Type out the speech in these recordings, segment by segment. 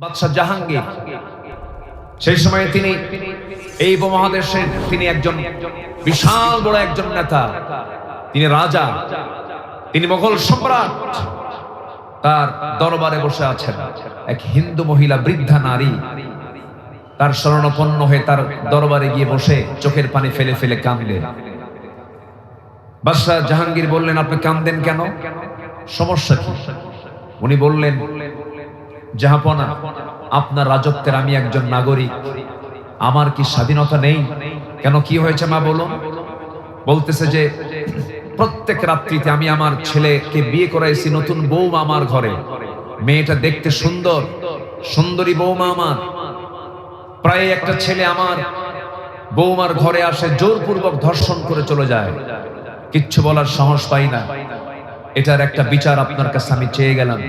বাদশাহ জাহাঙ্গীর সেই সময়ে তিনি এই উপমহাদেশের তিনি একজন বিশাল বড় একজন নেতা, তিনি রাজা, তিনি মোগল সম্রাট। তার দরবারে বসে আছেন এক হিন্দু মহিলা, বৃদ্ধা নারী। তার শরণাপন্ন হয়ে তার দরবারে গিয়ে বসে চোখের পানি ফেলে ফেলে কাঁদে। বাদশাহ জাহাঙ্গীর বললেন, আপনি কাঁদেন কেন, সমস্যা কি? উনি বললেন, জাহাপনা, আপনার রাজত্বের আমি একজন নাগরিক, আমার কি স্বাধীনতা নেই? কেন, কি হয়েছে মা বলুন? বলতেছে যে প্রত্যেক রাত্রিতে আমি আমার ছেলেকে বিয়ে করাইছি, নতুন বৌমা আমার ঘরে, মেয়েটা দেখতে সুন্দর, সুন্দরী বৌমা আমার। প্রায় একটা ছেলে আমার বৌমার ঘরে আসে, জোরপূর্বক ধর্ষণ করে চলে যায়, কিচ্ছু বলার সাহস পাই না। এটার একটা বিচার আপনার কাছে আমি চেয়ে গেলাম,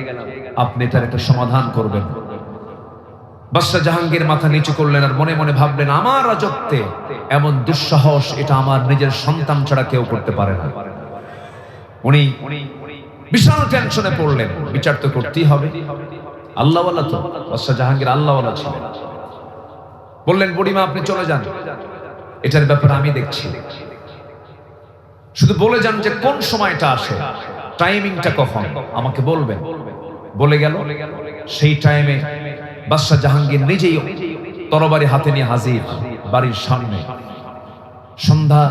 আপনি এটার একটা সমাধান করবেন। বাদশাহ জাহাঙ্গীর মাথা নিচু করলেন আর মনে মনে ভাবলেন, আমার রাজত্বে এমন দুঃসাহস এটা আমার নিজের সন্তান ছাড়া কেউ করতে পারে না। উনি বিশাল টেনশনে পড়লেন, বিচার তো করতেই হবে, আল্লাহওয়ালা তো। বাদশাহ জাহাঙ্গীর আল্লাহওয়ালা ছিলেন। বললেন, বুড়িমা আপনি চলে যান, এটার ব্যাপারে আমি দেখছি, শুধু বলে যান যে কোন সময়টা আসে, টাইমিংটা কখন আমাকে বলবেন। বলে গেল। সেই টাইমে বাদশাহ জাহাঙ্গীর নিজেই তরবারি হাতে নিয়ে হাজির বাড়ির সামনে। সন্ধ্যা,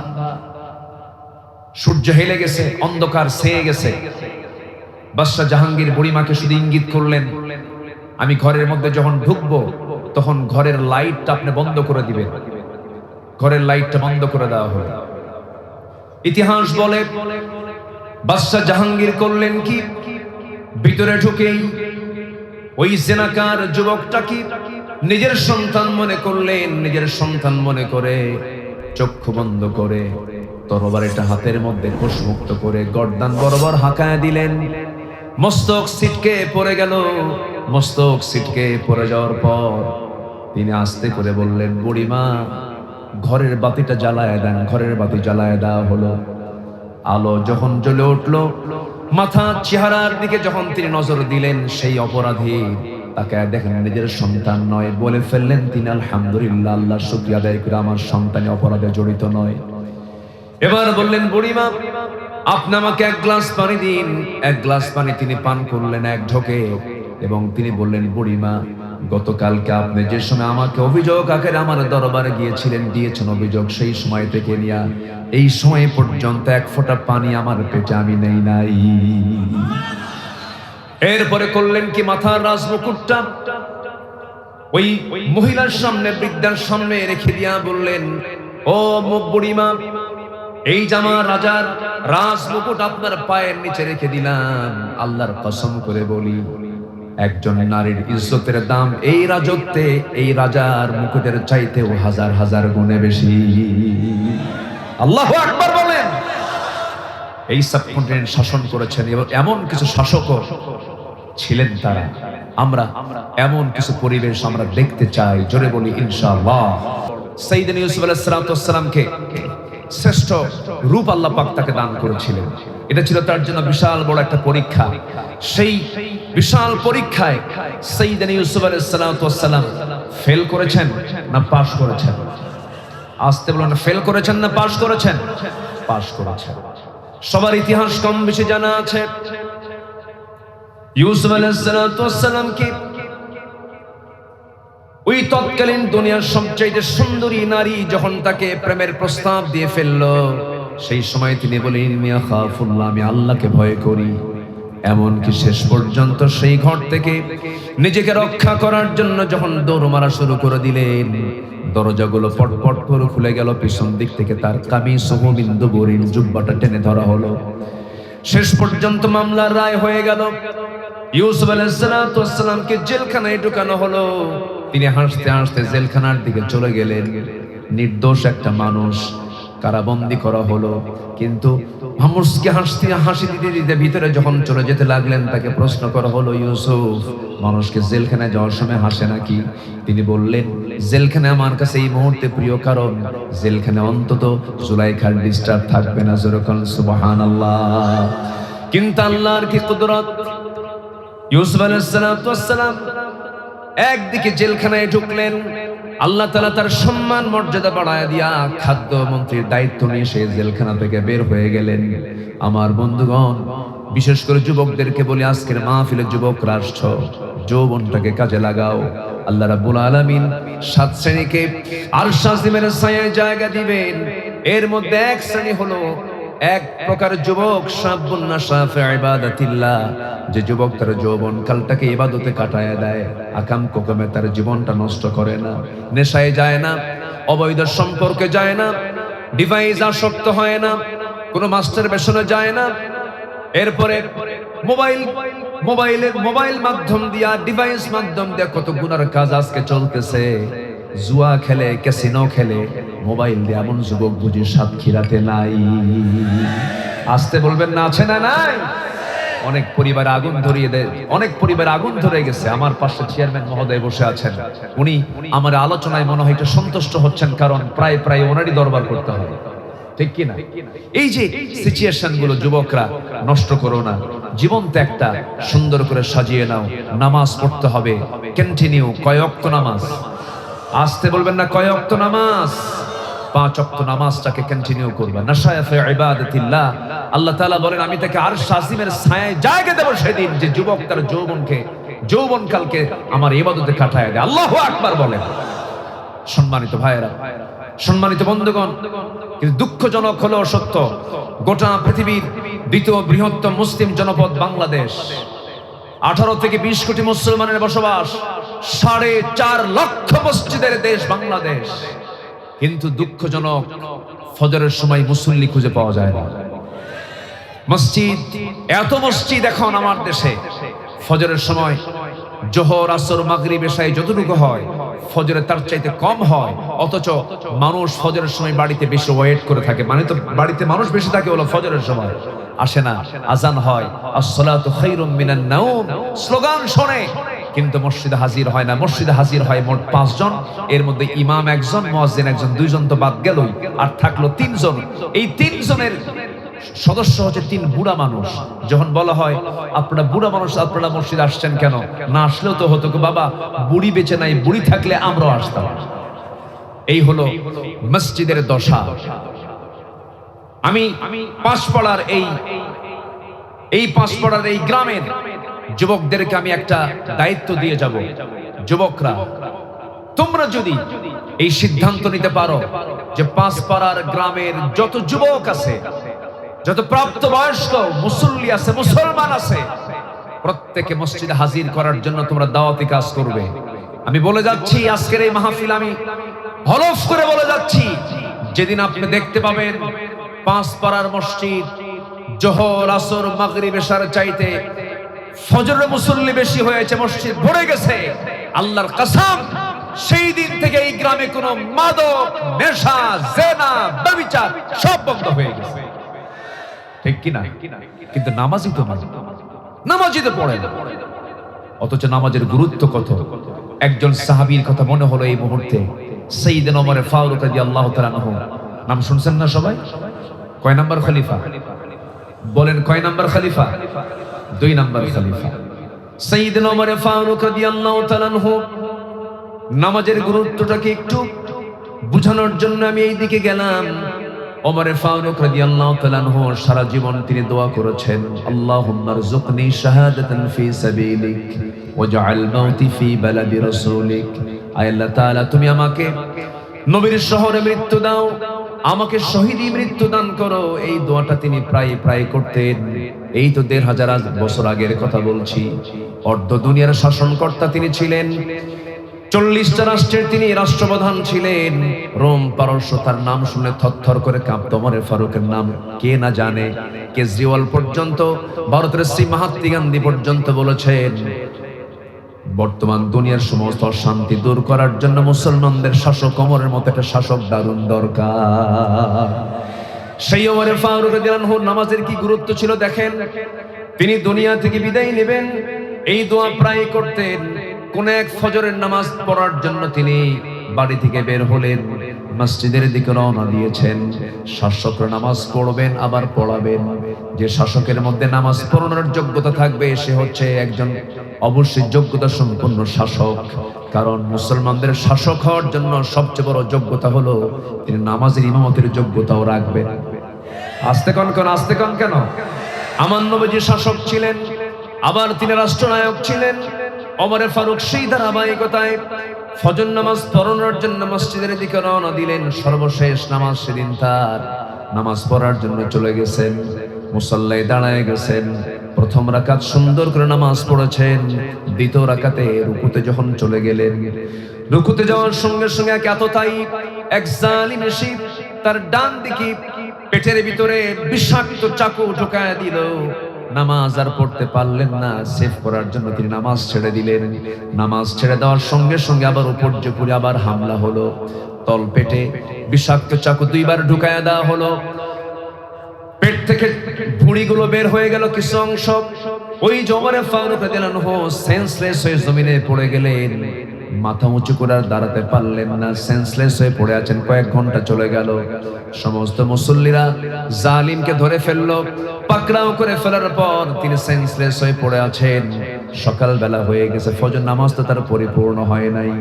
সূর্য হেলে গেছে, অন্ধকার ছেয়ে গেছে। বাদশাহ জাহাঙ্গীর বুড়িমাকে শুধু ইঙ্গিত করলেন, আমি ঘরের মধ্যে যখন ঢুকবো তখন ঘরের লাইটটা আপনি বন্ধ করে দিবেন। ঘরের লাইটটা বন্ধ করে দেওয়া হলো। ইতিহাস বলে বাদশাহ জাহাঙ্গীর করলেন কি, ভিতরে ঢুকেই ওই জেনাকার যুবকটা কি নিজের সন্তান মনে করলেন। নিজের সন্তান মনে করে চক্ষু বন্ধ করে তরবারিটা হাতের মধ্যে কোষমুক্ত করে গর্দান বরাবর হাঁকায় দিলেন। মস্তক ছিটকে পড়ে গেল। মস্তক ছিটকে পড়ে যাওয়ার পর তিনি আস্তে করে বললেন, বুড়িমা ঘরের বাতিটা জ্বালায় দেন। ঘরের বাতি জ্বালায় দেওয়া হলো। আলো যখন জ্বলে উঠলো, মাথা চেহারার দিকে যখন তিনি নজর দিলেন, সেই অপরাধী তাকে দেখেন নিজের সন্তান নয়। বলে ফেললেন তিনি, আলহামদুলিল্লাহ, আল্লাহ শুকরিয়া আদায় করে আমার সন্তান অপরাধে জড়িত নয়। এবার বললেন, বুড়িমা আপনি আমাকে এক গ্লাস পানি দিন। এক গ্লাস পানি তিনি পান করলেন এক ঢোকে, এবং তিনি বললেন, বুড়িমা গতকালকে আপনি যে সময় আমাকে অভিযোগ আকারে আমার দরবারে গিয়েছিলেন, দিয়েছেন অভিযোগ, সেই সময় থেকে নিয়ে এই সময় পর্যন্ত এক ফোঁটা পানি আমার পেটে আমি নেই নাই। এরপরে করলেন কি, মাথার রাজমুকুটটা ওই মহিলার সামনে, বৃদ্ধার সামনে রেখে দিয়া বললেন, ও বুড়িমা, এই জামা রাজার রাজমুকুট আপনার পায়ের নিচে রেখে দিলাম। আল্লাহর কসম করে বলি, একজন নারীর ইজ্জতের দাম এই রাজত্বে এই রাজার মুকুটের চাইতেও হাজার হাজার গুণে বেশি। আল্লাহু আকবার বলেন। এই সাবকন্টিনেন্ট শাসন করেছেন এবং এমন কিছু শাসকও ছিলেন তারা। আমরা এমন কিছু পরিবেশ আমরা দেখতে চাই, জোরে বলি ইনশাআল্লাহ। সাইয়েদনা ইউসুফ আলাইহিস সালামকে শ্রেষ্ঠ রূপ আল্লাহ পাক তাকে দান করেছিলেন। এটা ছিল তার জন্য বিশাল বড় একটা পরীক্ষা। সেই বিশাল পরীক্ষায় সাইয়েদনা ইউসুফ আলাইহিস সালাম ফেল করেছেন না পাস করেছেন? আসতে বলেন, ফেল করেছেন না পাস করেছেন? পাস করেছেন। সবার ইতিহাস কম বেশি জানা আছে। ইউসুফ আলাইহিস সালামকে ওই তৎকালীন দুনিয়ার সবচেয়ে সুন্দরী নারী যখন তাকে প্রেমের প্রস্তাব দিয়ে ফেললো, সেই সময় তিনি বলেন, ইন্নী আখাফুল্লাহ, আমি আল্লাহকে ভয় করি। এমনকি শেষ পর্যন্ত সেই ঘর থেকে নিজেকে রক্ষা করার জন্য যখন দৌড় মারা শুরু করে দিলেন, দরজাগুলো পটপট করে খুলে গেল। পিছন দিক থেকে তার কামিজ বিন্দু বরির জুব্বাটা টেনে ধরা হলো। শেষ পর্যন্ত মামলার রায় হয়ে গেল। ইউসুফ আলাইহিস সালামকে জেলখানায় ঢুকানো হলো। তিনি হাসতে হাসতে জেলখানার দিকে চলে গেলেন। নির্দোষ একটা মানুষ কারাবন্দী করা হলো। কিন্তু মানুষকে হাসি দিতে দিতে ভিতরে যখন চলে যেতে লাগলেন, তাকে প্রশ্ন করা হলো, ইউসুফ মানুষকে জেলখানায় যাওয়ার সময় হাসে নাকি? তিনি বললেন, জেলখানা আমার কাছে এই মুহূর্তে প্রিয়, কারণ জেলখানে অন্তত জুলাইখার ডিস্টার্ব থাকবে না। যেরকম সুবহানাল্লাহ। কিন্তু আল্লাহর কি কুদরত! ইউসুফ আলাইহিস সালাম একদিকে জেলখানায় ঢুকলেন, আল্লাহ তাআলা তার সম্মান মর্যাদা বাড়ায় দিয়া খাদ্য মন্ত্রীর দায়িত্ব নিয়ে সে জেলখানা থেকে বের হয়ে গেলেন। আমার বন্ধুগণ, বিশেষ করে যুবকদেরকে বলি, আজকের মাহফিলে যুবকরা আসছো, যৌবনটাকে কাজে লাগাও। আল্লাহ রাব্বুল আলামিন 7 শ্রেণীকে আরশ আজিমের ছায়ায় জায়গা দিবেন। এর মধ্যে এক শ্রেণী হলো এক প্রকার যুবক, শাবুন নাশা ফি ইবাদাতিল্লাহ, যে যুবক তার যৌবন কালটাকে ইবাদতে কাটায় দেয়, আকাম কোকামে তার জীবনটা নষ্ট করে না, নেশায় যায় না, অবৈধ সম্পর্কে যায় না, ডিভাইস আসক্ত হয় না, কোনো মাস্টারবেশনে যায় না। এরপরে মোবাইল মাধ্যম দিয়া, ডিভাইস মাধ্যম দিয়া কত গুনার কাজ আজকে চলতেছে। জুয়া খেলে, ক্যাসিনো খেলে, মোবাইল দিয়ে এমন যুবক বুঝি সাতক্ষীরাতে নাই। আসতে বলবেন না, আছে না নাই? অনেক পরিবার আগুন ধরিয়ে দেয়, অনেক পরিবার আগুন ধরে গেছে। আমার পাশে চেয়ারম্যান মহোদয় বসে আছেন, উনি আমার আলোচনায় মনে হয় একটু সন্তুষ্ট হচ্ছেন, কারণ প্রায় প্রায় ওনারই দরবার করতে হয়, ঠিক কি না? এই যে সিচুয়েশন গুলো যুবকরা নষ্ট করো না, জীবন তো একটা, সুন্দর করে সাজিয়ে নাও। নামাজ পড়তে হবে কন্টিনিউ, কয় ওয়াক্ত নামাজ? আসতে বলবেন না, কয় ওয়াক্ত নামাজ? 5 ওয়াক্ত নামাজটাকে কন্টিনিউ করবে। নাশায়া ফি ইবাদাতিল্লাহ, আল্লাহ তাআলা বলেন আমি তাকে আরশ আজিমের ছায়ায় জায়গা দেব সেদিন, যে যুবক তার যৌবনকালকে আমার ইবাদতে কাটায় দেয়। আল্লাহু আকবার বলেন। সম্মানিত ভাইয়েরা, সম্মানিত বন্ধুগণ, কিন্তু দুঃখজনক হলো সত্য, গোটা পৃথিবীর দ্বিতীয় বৃহত্তম মুসলিম জনপদ বাংলাদেশ, 18 থেকে 20 কোটি মুসলমানের বসবাস, 4.5 লক্ষ মসজিদের দেশ বাংলাদেশ, কিন্তু দুঃখজনক ফজরের সময় মুসল্লি খুঁজে পাওয়া যায় না। মসজিদ, এত মসজিদ এখন আমার দেশে, ফজরের সময় জোহর, আসর, মাগরিব, এশায় যতটুকু হয়, ফজরে তার চাইতে কম হয়। অথচ মানুষ ফজরের সময় বাড়িতে বেশি ওয়েট করে থাকে, মানে তো বাড়িতে মানুষ বেশি থাকে হলো ফজরের সময়, আসে না। আজান হয়, আসসালাতু খায়রুম মিনান নাওম, স্লোগান শোনে, কিন্তু মসজিদে হাজির হয় না। মসজিদে হাজির হয় মোট 5 জন, এর মধ্যে ইমাম একজন, মুয়াজ্জিন একজন, 2 জন তো বাদ গেলই, আর থাকলো 3 জন। এই 3 জনের সদস্য হচ্ছে 3 বুড়া মানুষ। যখন বলা হয় আপনারা বুড়া মানুষ, আপনারা মসজিদে আসছেন কেন? না আসলেও তো হতো, বাবা বুড়ি বেঁচে নাই, বুড়ি থাকলে আমরাও আসতাম। এই হলো মসজিদের দশা। আমি পাঁচপাড়ার এই গ্রামের যুবকদেরকে আমি একটা দায়িত্ব দিয়ে যাব। যুবকরা, তোমরা যদি এই সিদ্ধান্ত নিতে পারো যে পাঁচপাড়ার গ্রামের যত যুবক আছে, যত প্রাপ্তবয়স্ক মুসল্লি আছে, মুসলমান আছে, প্রত্যেকে মসজিদে হাজির করার জন্য তোমরা দাওয়াতি কাজ করবে। আমি বলে যাচ্ছি, আজকের এই মাহফিল আমি হলফ করে বলে যাচ্ছি, যেদিন আপনি দেখতে পাবেন পাঁচপাড়ার মসজিদ জোহর, আসর, মাগরিব, এশার চাইতে ফজরের মুসল্লি বেশি হয়েছে, মসজিদ ভরে গেছে, আল্লাহর কসম সেই দিন থেকে এই গ্রামে কোনো মাদক, নেশা, জেনা, ব্যভিচার সব বন্ধ হয়ে গেছে, ঠিক কি না? কিন্তু নামাজি তো নামাজি তো পড়ে না। অথচ নামাজের গুরুত্ব কত। একজন সাহাবীর কথা মনে হলো এই মুহূর্তে, সাইয়েদনা ওমর ফারুক রাদিয়াল্লাহু তাআলা আনহু। নাম শুনছেন না সবাই? কয় নাম্বার খলিফা? বলেন, কয় নাম্বার খলিফা? 2 নাম্বার খলিফা সাইয়েদনা ওমর ফারুক রাদিয়াল্লাহু তাআলা আনহু। নামাজের গুরুত্বটাকে একটু বুঝানোর জন্য আমি এই দিকে গেলাম। ওমর ফারুক রাদিয়াল্লাহু তাআলা আনহু সারা জীবন তিনি দোয়া করেছেন, আল্লাহুম্মা রযুকনি শাহাদাতান ফি সাবিলিক ওয়াজআল মাউতি ফি বালাদি রাসূলিক। আয় আল্লাহ তাআলা, তুমি আমাকে নবীর শহরে মৃত্যু দাও, আমাকে শহীদি মৃত্যু দান করো। এই দোয়াটা তিনি প্রায় করতেন। এই তো 1500 বছর আগের কথা বলছি। অর্ধ দুনিয়ার শাসনকর্তা তিনি ছিলেন, 40টা রাষ্ট্রের তিনি রাষ্ট্রপ্রধান ছিলেন। রোম, পারস্য, তার নাম শুনে থরথর করে কাঁপত। ওমর ফারুকের নাম কে না জানে? কেজরিওয়াল পর্যন্ত, ভারতের শ্রী মহাত্মা গান্ধী পর্যন্ত বলেছেন, বর্তমান দুনিয়ার সমস্ত অশান্তি দূর করার জন্য মুসলমানদের শাসক ওমরের মতো একটা শাসক দারুণ দরকার। সেই ওমর ফারুক রাদিয়াল্লাহু আনহু নামাজের কি গুরুত্ব ছিল দেখেন। তিনি দুনিয়া থেকে বিদায় নেবেন, এই দোয়া প্রায় করতেন। কোন এক ফজরের নামাজ পড়ার জন্য তিনি বাড়ি থেকে বের হলেন, মসজিদের দিকে রওনা দিয়েছেন। শাসকরা নামাজ পড়বেন, আবার পড়াবেন। যে শাসকের মধ্যে নামাজ পড়ানোর যোগ্যতা থাকবে সে হচ্ছে একজন অবশ্যই যোগ্যতা সম্পন্ন শাসক। কারণ মুসলমানদের শাসক হওয়ার জন্য সবচেয়ে বড় যোগ্যতা হলো তিনি নামাজের ইমামতের যোগ্যতাও রাখবেন। আস্তে কন কেন? আমার নবীজি শাসক ছিলেন, আবার তিনি রাষ্ট্রনায়ক ছিলেন। ওমর ফারুক সেই ধারাবাহিকতায় ফজর নামাজ পড়ানোর জন্য মসজিদের দিকে রওনা দিলেন। সর্বশেষ নামাজ সেদিন তার নামাজ পড়ার জন্য চলে গেছেন, মুসাল্লায় দাঁড়ায় গেছেন। প্রথম রাকাত সুন্দর করে নামাজ পড়েছেন, দ্বিতীয় রাকাতে রুকুতে যখন চলে গেলেন, রুকুতে যাওয়ার সঙ্গে সঙ্গে এতটাই এক জালিম এসে তার ডান দিকে পেটের ভিতরে বিষাক্ত চাকু ঢোকায় দিল। নামাজ আর পড়তে পারলেন না, সেভ করার জন্য তিনি নামাজ ছেড়ে দিলেন। নামাজ ছেড়ে দেওয়ার সঙ্গে সঙ্গে আবার উপর জেপুরে আবার হামলা হলো। তল পেটে বিষাক্ত চাকু দুইবার ঢুকায় দেওয়া হলো। পেট থেকে ভুঁড়িগুলো বের হয়ে গেল কিছু অংশ। ওই ওমর ফারুক রাদিয়াল্লাহু আনহু সেন্সলেস হয়ে জমিনে পড়ে গেলেন। মাথা উঁচু করে আর দাঁড়াতে পারলেন না, সেন্সলেস হয়ে পড়ে আছেন। কয়েক ঘন্টা চলে গেল। সমস্ত মুসল্লিরা জালিমকে ধরে ফেললো, পাকড়াও করে ফেলার পর তিনি সেন্সলেস হয়ে পড়ে আছেন। সকালবেলা হয়ে গেছে, ফজর নামাজ তো তার পরিপূর্ণ হয় নাই।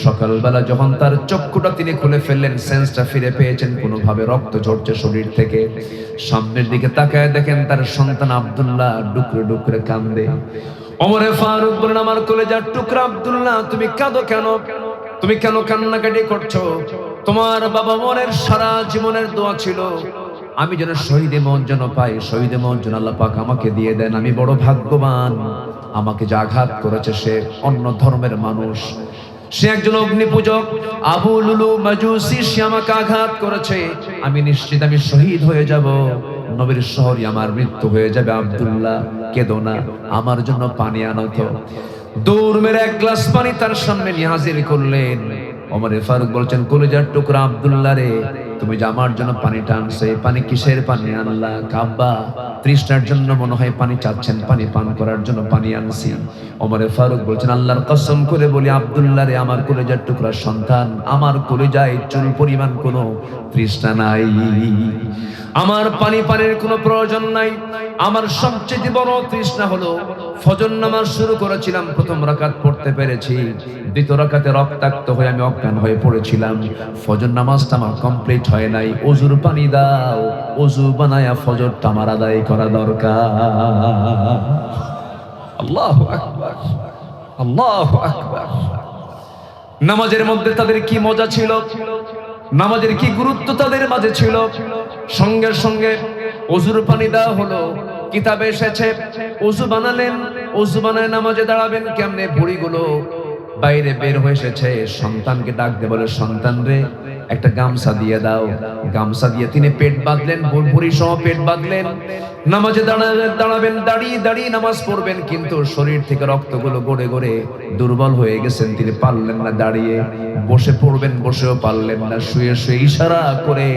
সকালবেলা যখন তার চক্ষুটা তিনি খুলে ফেললেন, সেন্সটা ফিরে পেয়েছেন, কোনোভাবে রক্ত ঝরছে শরীর থেকে। সামনের দিকে তাকায় দেখেন তার সন্তান আব্দুল্লাহ ডুকরে ডুকরে কান্দে। ওমর ফারুক বলেন, আমার কলেজার টুকরা আব্দুল্লাহ, তুমি কাঁদো কেন? তুমি কেন কান্নাকাটি করছো? তোমার বাবা মনের সারা জীবনের দোয়া ছিল আমি যেন শহীদে মন যেন পাই, শহীদে মন যেন আল্লাহ পাক আমাকে দিয়ে দেন। আমি বড় ভাগ্যবান। আমাকে যে আঘাত করেছে সে অন্য ধর্মের মানুষ, সে একজন অগ্নি পূজক, আবু লুলু মাজুসি, সে আমাকে আঘাত করেছে। আমি নিশ্চিত আমি শহীদ হয়ে যাব, নবীর শহরে আমার মৃত্যু হয়ে যাবে। আব্দুল্লাহ কেঁদো না, আমার জন্য পানি আনো তো। দৌড় মেরে এক গ্লাস পানি তার সামনে নিয়ে হাজির করলেন। ওমর ফারুক বলছেন, কলিজার টুকরা আব্দুল্লাহ রে, তুমি যে আমার জন্য পানিটা আনছো, এই পানি কিসের পানি আনলা? কাব্বা তৃষ্ণার জন্য মনে হয় পানি চাচ্ছেন, পানি পান করার জন্য পানি আনছি। ওমর ফারুক বলছেন, আল্লাহর কসম করে বলি আব্দুল্লাহ রে, আমার কলিজার টুকরা সন্তান, আমার কলিজায় চুল পরিমাণ কোনো তৃষ্ণা নাই, আমার পানির কোনো প্রয়োজন নাই। আমার সবচেয়ে বড় তৃষ্ণা হলো ফজর নামাজ শুরু করেছিলাম, প্রথম রাকাত পড়তে পেরেছি, দ্বিতীয় রাকাতে রক্তাক্ত হয়ে আমি অজ্ঞান হয়ে পড়েছিলাম। ফজর নামাজটা আমার কমপ্লিট হয় নাই, ওযুর পানি দাও, ওযু বানায়া ফজরটা আমার আদায় করা দরকার। আল্লাহু আকবার, আল্লাহু আকবার। নামাজের মধ্যে তাদের কি মজা ছিল, নামাজের কি গুরুত্ব তাদের মাঝে ছিল। সঙ্গে সঙ্গে ওযুর পানি দেওয়া হলো, কিতাবে এসেছে ওযু বানালেন, ওযু বানায় নামাজে দাঁড়াবেন কেমনে। বুড়িগুলো বাইরে বের হয়ে এসেছে, সন্তানকে ডাক দিয়ে বলে, সন্তান রে একটা গামছা দিয়ে দাও। গামছা দিয়ে তিনি পেট বাঁধলেন, বুড়ি সহ পেট বাঁধলেন। নামাজে দাঁড়াবেন, দাঁড়িয়ে দাঁড়িয়ে নামাজ পড়বেন, কিন্তু শরীর থেকে রক্তগুলো গড়ে গড়ে দুর্বল হয়ে গেছেন, তিনি পারলেন না দাঁড়িয়ে। বসে পড়বেন, বসেও পারলেন না। শুয়ে শুয়ে ইশারা করে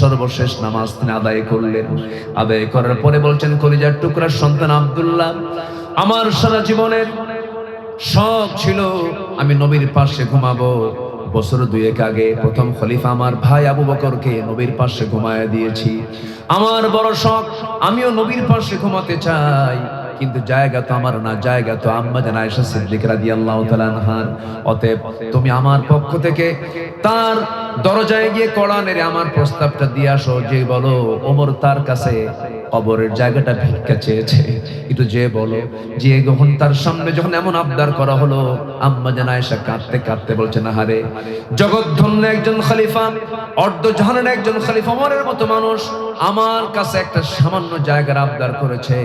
সর্বশেষ নামাজ তিনি আদায় করলেন। আদায় করার পরে বলছেন, কলিজার টুকরার সন্তান আব্দুল্লাহ, আমার সারা জীবনের শখ ছিল আমি নবীর পাশে ঘুমাবো। বছর দুয়েক আগে প্রথম খলিফা আমার ভাই আবু বকরকে নবীর পাশে ঘুমায় দিয়েছি। আমার বড় শখ, আমিও নবীর পাশে ঘুমাতে চাই, কিন্তু জায়গা তো আমার না, জায়গা তো আম্মা জান আয়েশা সিদ্দিকা রাদিয়াল্লাহু তাআলা আনহার। অতএব তুমি আমার পক্ষ থেকে তার দরজায় গিয়ে কড়া নেড়ে আমার প্রস্তাবটা দিয়ে আসো, যে বলো ওমর তার কাছে কবরের জায়গাটা ভিক্ষা চেয়েছে, একটু যে বলো। যে যখন তার সামনে যখন এমন আবদার করা হলো, আম্মা জান আয়েশা কাঁদতে কাঁদতে বলছেন, আহারে জগৎধন্য একজন খলিফা, অর্ধ জাহানের একজন খলিফা, ওমরের মতো মানুষ আমার কাছে একটা সামান্য জায়গার আবদার করেছে,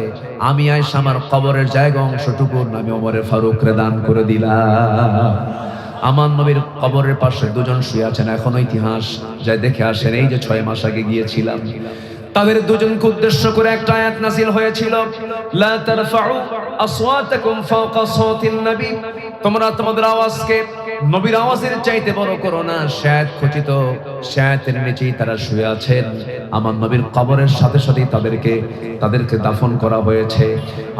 আমি আয়েশা আমার কবরের জায়গা অংশটুকু আমি ওমর ফারুক রে দান করে দিলাম। আমার নবীর কবরের পাশে দুজন শুয়ে আছেন, এখনো ইতিহাস যাই দেখে আসেন। এই যে 6 মাস আগে গিয়েছিলাম, তাদের দুজনকে উদ্দেশ্য করে একটা আয়াত নাযিল হয়েছিল, লা তারফাউ আসওয়াতাকুম ফাওকা সাওতিন নবী, তোমরা তোমাদের আওয়াজকে নবীর আওয়াজের চাইতে বড় করো না। শায়াত খচিত শায়াতের নিচেই তারা শুয়ে আছেন। আমার নবীর কবরের সাথে সাথেই তাদেরকে দাফন করা হয়েছে।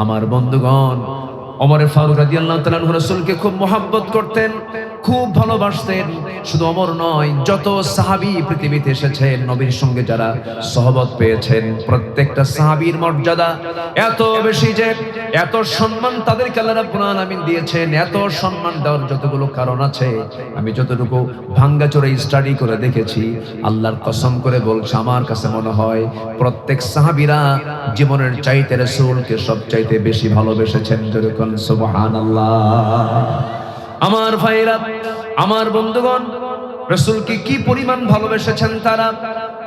আমার বন্ধুগণ, ওমর ফারুক রাদিয়াল্লাহু তাআলা রাসূলকে খুব মহব্বত করতেন, খুব খুব ভালোবাসতেন। শুধু ওমর নয়, যত সাহাবী পৃথিবীতে এসেছেন, নবীর সঙ্গে যারা সহবত পেয়েছেন, প্রত্যেকটা সাহাবীর মর্যাদা এত বেশি যে এত সম্মান তাদেরকে আল্লাহ রাব্বুল আলামিন দিয়েছেন। এত সম্মান দেওয়ার যতগুলো কারণ আছে, আমি যতটুকু ভাঙ্গাচোরা স্টাডি করে দেখেছি, আল্লাহর কসম করে বলছি, আমার কাছে মনে হয় প্রত্যেক সাহাবীরা জীবনের চাইতে রাসূলকে সবচাইতে বেশি ভালোবেসেছেন। যেরকম সুবহানাল্লাহ। আমার ভাইরা, আমার বন্ধুগণ, রাসূলকে কি পরিমাণ ভালোবেসেছেন তারা,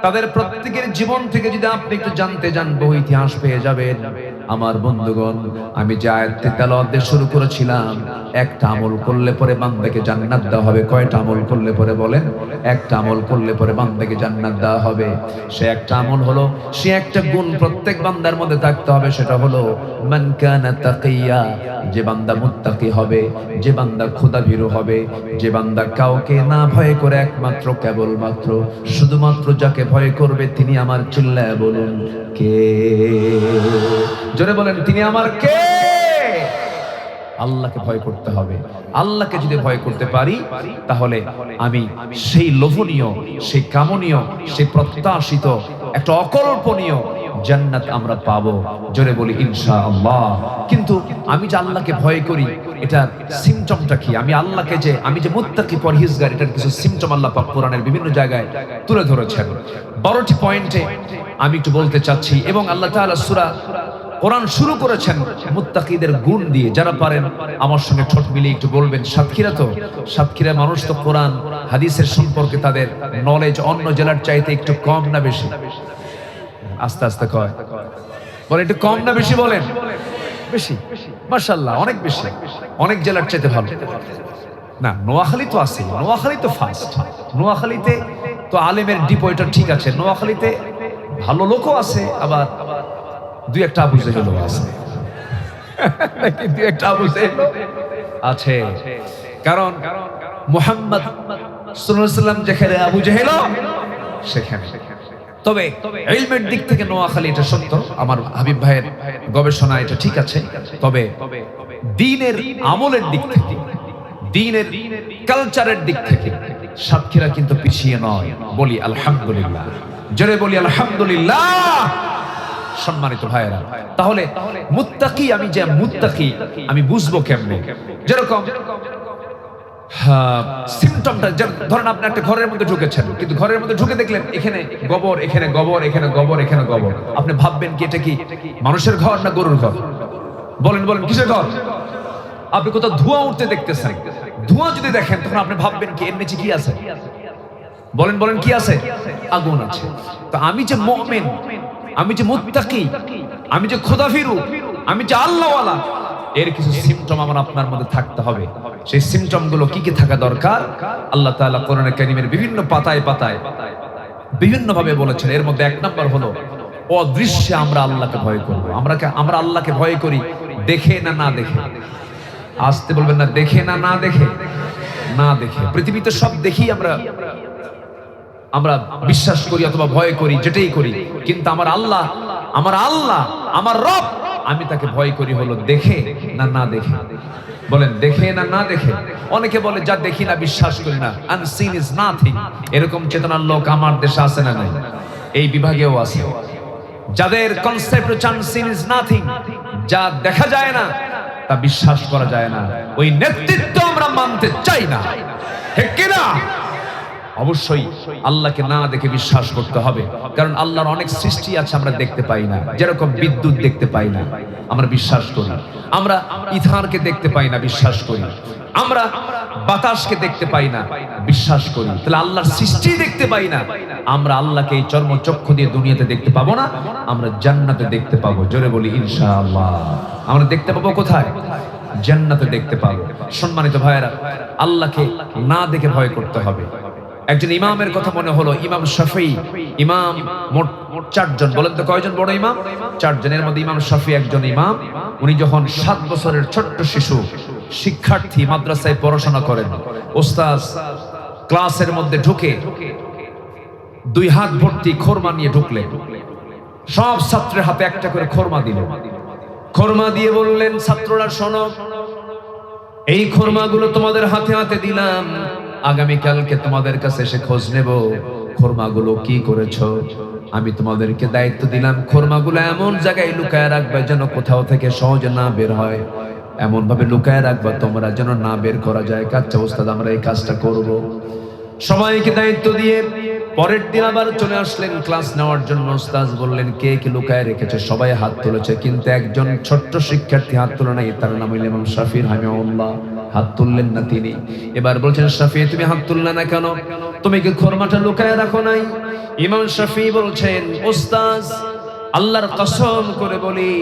তাদের প্রত্যেকের জীবন থেকে যদি আপনি একটু জানতে যান, বহু ইতিহাস পেয়ে যাবেন। আমার বন্ধুগণ, আমি যে আয়াতটি তেলাওয়াত দিয়ে শুরু করেছিলাম, একটা আমল করলে পরে বান্দাকে জান্নাত দেওয়া হবে। কয়টা আমল করলে পরে বলেন? একটা আমল করলে পরে বান্দাকে জান্নাত দেওয়া হবে। সে একটা আমল হলো, সে একটা গুণ প্রত্যেক বান্দার মধ্যে থাকতে হবে, সেটা হলো মান কানা তাকিয়া। যে বান্দা মুত্তাকি হবে, যে বান্দা খোদাভীরু হবে, যে বান্দা কাউকে না ভয় করে একমাত্র কেবলমাত্র শুধুমাত্র যাকে ভয় করবে তিনি আমার, চিল্লায় বলুন কে? জোরে বলেন, তিনি আমার কে? আল্লাহকে ভয় করতে হবে। আল্লাহকে যদি ভয় করতে পারি, তাহলে আমি সেই লোভনীয়, সেই কামনীয়, সেই প্রত্যাশিত, একটা অকল্পনীয় জান্নাত আমরা পাবো। জোরে বলি ইনশাআল্লাহ। কিন্তু আমি যে আল্লাহকে ভয় করি, এটা সিমটমটা কি? আমি যে মুত্তাকি পরহেজগার, এটার কিছু সিমটম আল্লাহ পাক কোরআনের বিভিন্ন জায়গায় তুলে ধরেছেন। 12টি পয়েন্টে আমি একটু বলতে চাচ্ছি। এবং আল্লাহ তাআলা সূরা কোরআন শুরু করেছেন মুত্তাকিদের গুণ দিয়ে। যারা পারেন আমার সঙ্গে ঠোঁট মিলিয়ে একটু বলবেন। সাতক্ষীরা মানুষ তো কোরআন হাদিসের সম্পর্কে তাদের নলেজ অন্য জেলার চাইতে একটু কম না বেশি? আস্তে আস্তে কয় বলে, একটু কম না বেশি বলেন? বেশি। মাশাআল্লাহ, অনেক বেশি, অনেক জেলার চাইতে ভালো। না, নোয়াখালী তো আছে, নোয়াখালী তো ফার্স্ট। নোয়াখালীতে তো আলেমের ডিপো, এটা ঠিক আছে। নোয়াখালীতে ভালো লোকও আছে, আবার দুই একটা আবু জেহেলও আছে। দুই একটা আবু জেহেল আছে। কারণ মুহাম্মদ সাল্লাল্লাহু আলাইহি ওয়াসাল্লাম যেখানে, আবু জেহেল সেখানে। তবে ইলমের দিক থেকে নোয়াখালী, এটা সত্য, আমার হাবিব ভাইয়ের গবেষণা, এটা ঠিক আছে। তবে দ্বীনের আমলের দিক থেকে, দ্বীনের কালচারের দিক থেকে সাতক্ষীরা কিন্তু পিছিয়ে নয়। বলি আলহামদুলিল্লাহ, জোরে বলি আলহামদুলিল্লাহ। সম্মানিত ভাইয়েরা, তাহলে মুত্তাকি, আমি যে মুত্তাকি আমি বুঝবো কেমনে? যেরকম সিমটমটা, ধরেন আপনি একটা ঘরের মধ্যে ঢুকেছেন, কিন্তু ঘরের মধ্যে ঢুকে দেখলেন এখানে গোবর, এখানে গোবর, এখানে গোবর, এখানে গোবর। আপনি ভাববেন কি এটা কি মানুষের ঘর না গরুর ঘর? বলেন বলেন, কিসের ঘর? আপনি কোথাও ধোঁয়া উঠতে দেখতেছেন, ধোঁয়া যদি দেখেন তখন আপনি ভাববেন কি এর নিচে কি আছে? বলেন বলেন, কি আছে? আগুন আছে। তো আমি যে মুমিন, আমি যে মুত্তাকি, আমি যে খোদাভীরু, আমি যে আল্লাহওয়ালা, এর কিছু সিমটম আমার আপনার মধ্যে থাকতে হবে। সেই সিমটম গুলো কি কি থাকা দরকার? আল্লাহ তাআলা কোরআনে কারীমের বিভিন্ন পাতায় পাতায় বিভিন্ন ভাবে বলেছেন। এর মধ্যে এক নাম্বার হলো অদৃশ্যে আমরা আল্লাহকে ভয় করব। আমরা আল্লাহকে ভয় করি দেখে না না দেখে? আসতে বলবেন না, দেখে না না দেখে? না দেখে। পৃথিবীতে সব দেখি আমরা বিশ্বাস করি অথবা ভয় করি, যেটাই করি। কিন্তু আমার আল্লাহ, আমার রব, আমি তাকে ভয় করি হলো দেখে না না দেখে? বলেন, দেখে না না দেখে? অনেকে বলে যা দেখি না বিশ্বাস করি না, আনসিন ইজ নাথিং। এরকম চেতনার লোক আমার দেশে আছে না নাই? এই বিভাগেও আছে। যাদের কনসেপ্ট হচ্ছে আনসিন ইজ নাথিং, যা দেখা যায় না তা বিশ্বাস করা যায় না, ওই নেতৃত্ব আমরা মানতে চাই না। ঠিক কি না? অবশ্যই আল্লাহকে না দেখে বিশ্বাস করতে হবে। কারণ আল্লাহর অনেক সৃষ্টি আছে আমরা দেখতে পাই না। যেরকম বিদ্যুৎ দেখতে পাই না, আমরা বিশ্বাস করি। আমরা ইথানকে দেখতে পাই না, বিশ্বাস করি। আমরা বাতাসকে দেখতে পাই না, বিশ্বাস করি। তাহলে আল্লাহর সৃষ্টি দেখতে পাই না, আমরা আল্লাহকে এই চর্মচক্ষু দিয়ে দুনিয়াতে দেখতে পাবো না, আমরা জান্নাতে দেখতে পাবো। জোরে বলি ইনশাআল্লাহ। আমরা দেখতে পাবো কোথায়? জান্নাতে দেখতে পাবো। সম্মানিত ভাইয়েরা, আল্লাহকে না দেখে ভয় করতে হবে। একজন ইমামের কথা মনে হলো, ইমাম শাফিঈ। ইমাম মোট 4 জন। বলেন তো কয়জন বড় ইমাম? 4 জনের মধ্যে ইমাম শাফিঈ একজন ইমাম। উনি যখন 7 বছরের ছোট্ট শিশু, শিক্ষার্থী, মাদ্রাসায় পড়াশোনা করেন, ওস্তাদ ক্লাসের মধ্যে ঢুকে 2 হাত ভর্তি খোরমা নিয়ে ঢুকলেন। সব ছাত্রের হাতে একটা করে খোরমা দিলেন। খোরমা দিয়ে বললেন, ছাত্ররা শোনো, এই খোরমাগুলো তোমাদের হাতে হাতে দিলাম, আগামীকালকে তোমাদের কাছে এসে খোঁজ নেব খোরমাগুলো কি করেছো। আমি তোমাদেরকে দায়িত্ব দিলাম খোরমাগুলো এমন জায়গায় লুকায় রাখবে যেন কোথাও থেকে সহজে না বের হয়, এমন ভাবে লুকায় রাখবা তোমরা যেন না বের করা যায়। আচ্ছা ওস্তাদ আমরা এই কাজটা করব। সবাইকে দায়িত্ব দিয়ে পরের দিন আবার চলে আসলেন ক্লাস নেওয়ার জন্য। ওস্তাদ বললেন কে কি লুকায় রেখেছে, সবাই হাত তুলেছে, কিন্তু একজন ছোট্ট শিক্ষার্থী হাত তোলে নাই, তার নাম হইল ইমাম শাফি রাহিমাহুল্লাহ। হাত তুললেন না তিনি। এবার বলছেন শাফি তুমি হাত তুললে না কেন, তুমি কি খোরমাটা লুকায় রাখো নাই? ইমাম শাফি বলছেন ওস্তাদ আল্লাহর কসম করে বলি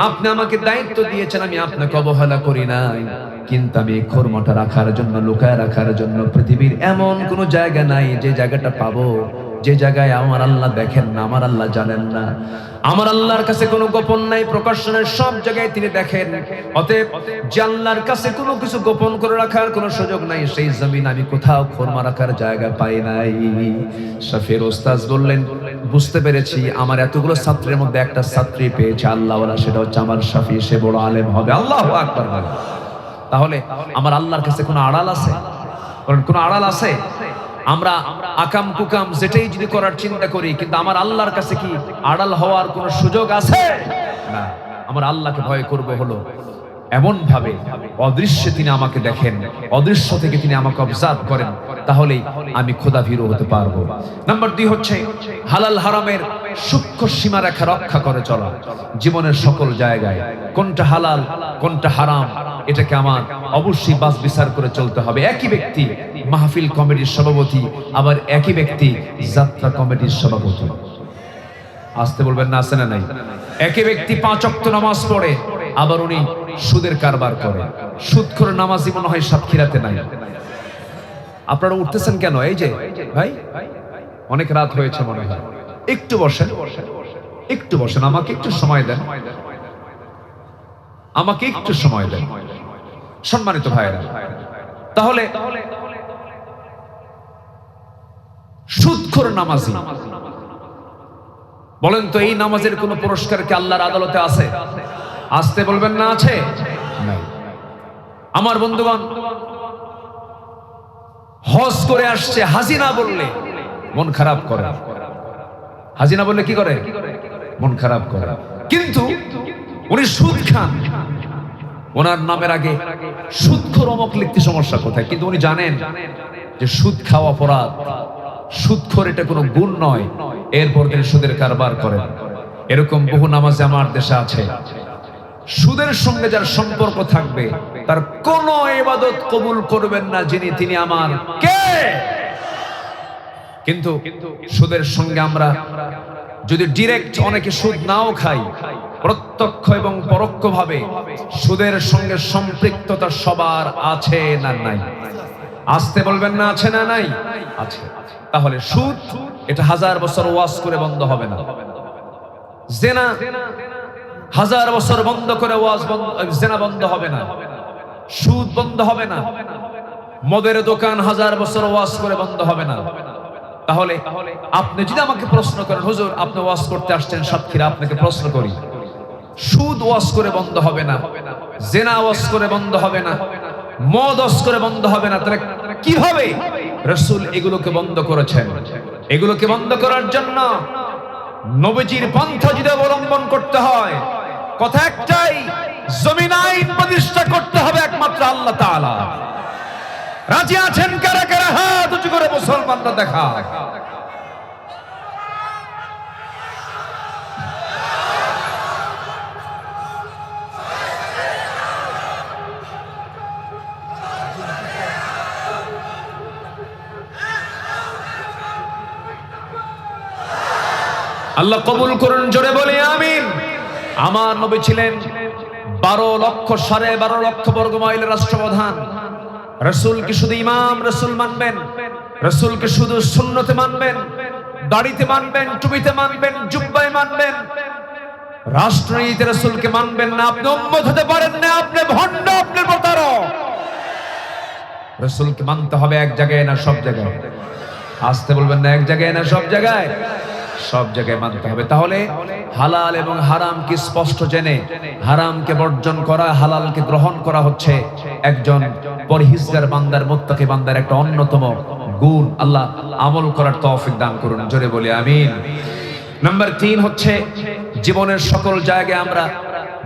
আপনি আমাকে দায়িত্ব দিয়েছেন, আমি আপনাকে অবহেলা করি নাই, কিন্তু আমি খোরমাটা রাখার জন্য লুকায় রাখার জন্য পৃথিবীর এমন কোন জায়গা নাই যে জায়গাটা পাবো যে জায়গায় আমার আল্লাহ দেখেন না, আমার আল্লাহ জানেন না। আমার আল্লাহর কাছে কোনো গোপন নাই, প্রকাশনের সব জায়গায় তিনি দেখেন। অতএব যে আল্লাহর কাছে কোনো কিছু গোপন করে রাখার কোনো সুযোগ নাই, সেই জমিন আমি কোথাও খোরমা রাখার জায়গা পাই নাই। শাফির ওস্তাদ বললেন বুঝতে পেরেছি, আমার এতগুলো ছাত্রের মধ্যে একটা ছাত্রী পেয়েছে আল্লাহওয়ালা, সেটা হচ্ছে আমার শাফি, সে বড় আলেম হবে। আল্লাহু আকবার। তাহলে আমার আল্লাহর কাছে কোনো আড়াল আছে? কোনো আড়াল আছে? আমরা আকাম কুকাম যেটাই যদি করার চিন্তা করি, কিন্তু আমার আল্লাহর কাছে কি আড়াল হওয়ার কোনো সুযোগ আছে? না। আমার আল্লাহকে ভয় করব হলো এমন ভাবে অদৃশ্যে তিনি আমাকে দেখেন, অদৃশ্য থেকে তিনি আমাকে অবজার্ভ করেন, তাহলেই আমি খোদাভীরু হতে পারবো। নাম্বার 2 হচ্ছে হালাল হারামের সূক্ষ্ম সীমারেখা রক্ষা করে চলা। জীবনের সকল জায়গায় কোনটা হালাল কোনটা হারাম এটাকে আমার অবশ্যই বাছ বিচার করে চলতে হবে। একই ব্যক্তি মাহফিল কমিটির সভাপতি, আবার একই ব্যক্তি যাত্রা কমিটির সভাপতি। আসতে বলবেন না, আছে না নাই? একই ব্যক্তি 5 ওয়াক্ত নামাজ পড়ে, আবার উনি সুদের কারবার করে। সুদখোর নামাজি মনে হয় সাতক্ষীরাতে নাই। আপনারা উঠতেছেন কেন? এই যে ভাই অনেক রাত হয়েছে মনে হয়, একটু বসেন, একটু বসেন, আমাকে একটু সময় দেন, আমাকে একটু সময় দেন সম্মানিত ভাইরা। তাহলে সুদখোর নামাজি, বলেন তো এই নামাজের কোন পুরস্কার কি আল্লাহর আদালতে আছে? আসতে বলবেন না, আছে? নাই। আমার বন্ধুগণ হজ করে আসছে, হাজিনা বললে মন খারাপ করে। হাজিনা বললে কি করে? মন খারাপ করে। কিন্তু উনি সুদ খান, ওনার নামের আগে সুদখোর অমক লিখতে সমস্যা কোথায়? কিন্তু উনি জানেন যে সুদ খাওয়া অপরাধ, সুদখোর এটা কোনো গুণ নয়, এরপর তিনি সুদের কারবার করেন। এরকম বহু নামাজি আমার দেশে আছে। সুদের সঙ্গে যার সম্পর্ক থাকবে তার কোন ইবাদত কবুল করবেন না যিনি তিনি আমার কে। কিন্তু সুদের সঙ্গে আমরা যদি ডিরেক্ট, অনেকে সুদ নাও খাই, প্রত্যক্ষ এবং পরোক্ষ ভাবে সুদের সঙ্গে সম্পৃক্ততা সবার আছে না নাই? আসতে বলবেন না, আছে না নাই? আছে। তাহলে সুদ এটা 1000 বছর ওয়াজ করে বন্ধ হবে না। জেনা 1000 বছর বন্ধ করে ওয়াজ বন্ধ, জেনা বন্ধ হবে না, সুদ বন্ধ হবে না। মদের দোকান 1000 বছর ওয়াজ করে বন্ধ হবে না। তাহলে আপনি যদি আমাকে প্রশ্ন করেন হুজুর আপনি ওয়াজ করতে আসছেন সাতক্ষীরা, আপনাকে প্রশ্ন করি, সুদ ওয়াজ করে বন্ধ হবে না, জেনা ওয়াজ করে বন্ধ হবে না, মদ ওয়াজ করে বন্ধ হবে না, তাহলে কি হবে? রাসূল এগুলোকে বন্ধ করেছেন। এগুলোকে বন্ধ করার জন্য নবীজির পন্থা যদি অবলম্বন করতে হয়, কথা একটাই, জমিন আইন প্রতিষ্ঠা করতে হবে একমাত্র আল্লাহ তাআলা। রাজি আছেন কারা কারা? হাত উঁচু করে মুসলমানরা দেখা। আল্লাহ কবুল করুন, জোরে বলি আমিন। আমার নবী ছিলেন 12 লক্ষ 12.5 লক্ষ বর্গ মাইলের রাষ্ট্রপ্রধান। রাসূলকে শুধু ইমাম রাসূল মানবেন, রাসূলকে শুধু সুন্নতে মানবেন, দাড়িতে মানবেন, টুপিতে মানবেন, জুব্বায় মানবেন, রাষ্ট্রনীতিতে রাসূলকে মানবেন না, আপনি উম্মত হতে পারেন না, আপনি ভণ্ড, আপনি প্রতারক। রাসূলকে মানতে হবে এক জায়গায় না সব জায়গায়? আসতে বলবেন না, এক জায়গায় না সব জায়গায়? সব জায়গায় মানতে হবে। তাহলে হালাল এবং হারামকে স্পষ্ট জেনে হারামকে বর্জন করা, হালালকে গ্রহণ করা হচ্ছে একজন পরহেজগার বান্দার, মুত্তাকি বান্দার একটা অন্যতম গুণ। আল্লাহ আমল করার তৌফিক দান করুন, জোরে বলি আমিন। নাম্বার 3 হচ্ছে জীবনের সকল জায়গায় আমরা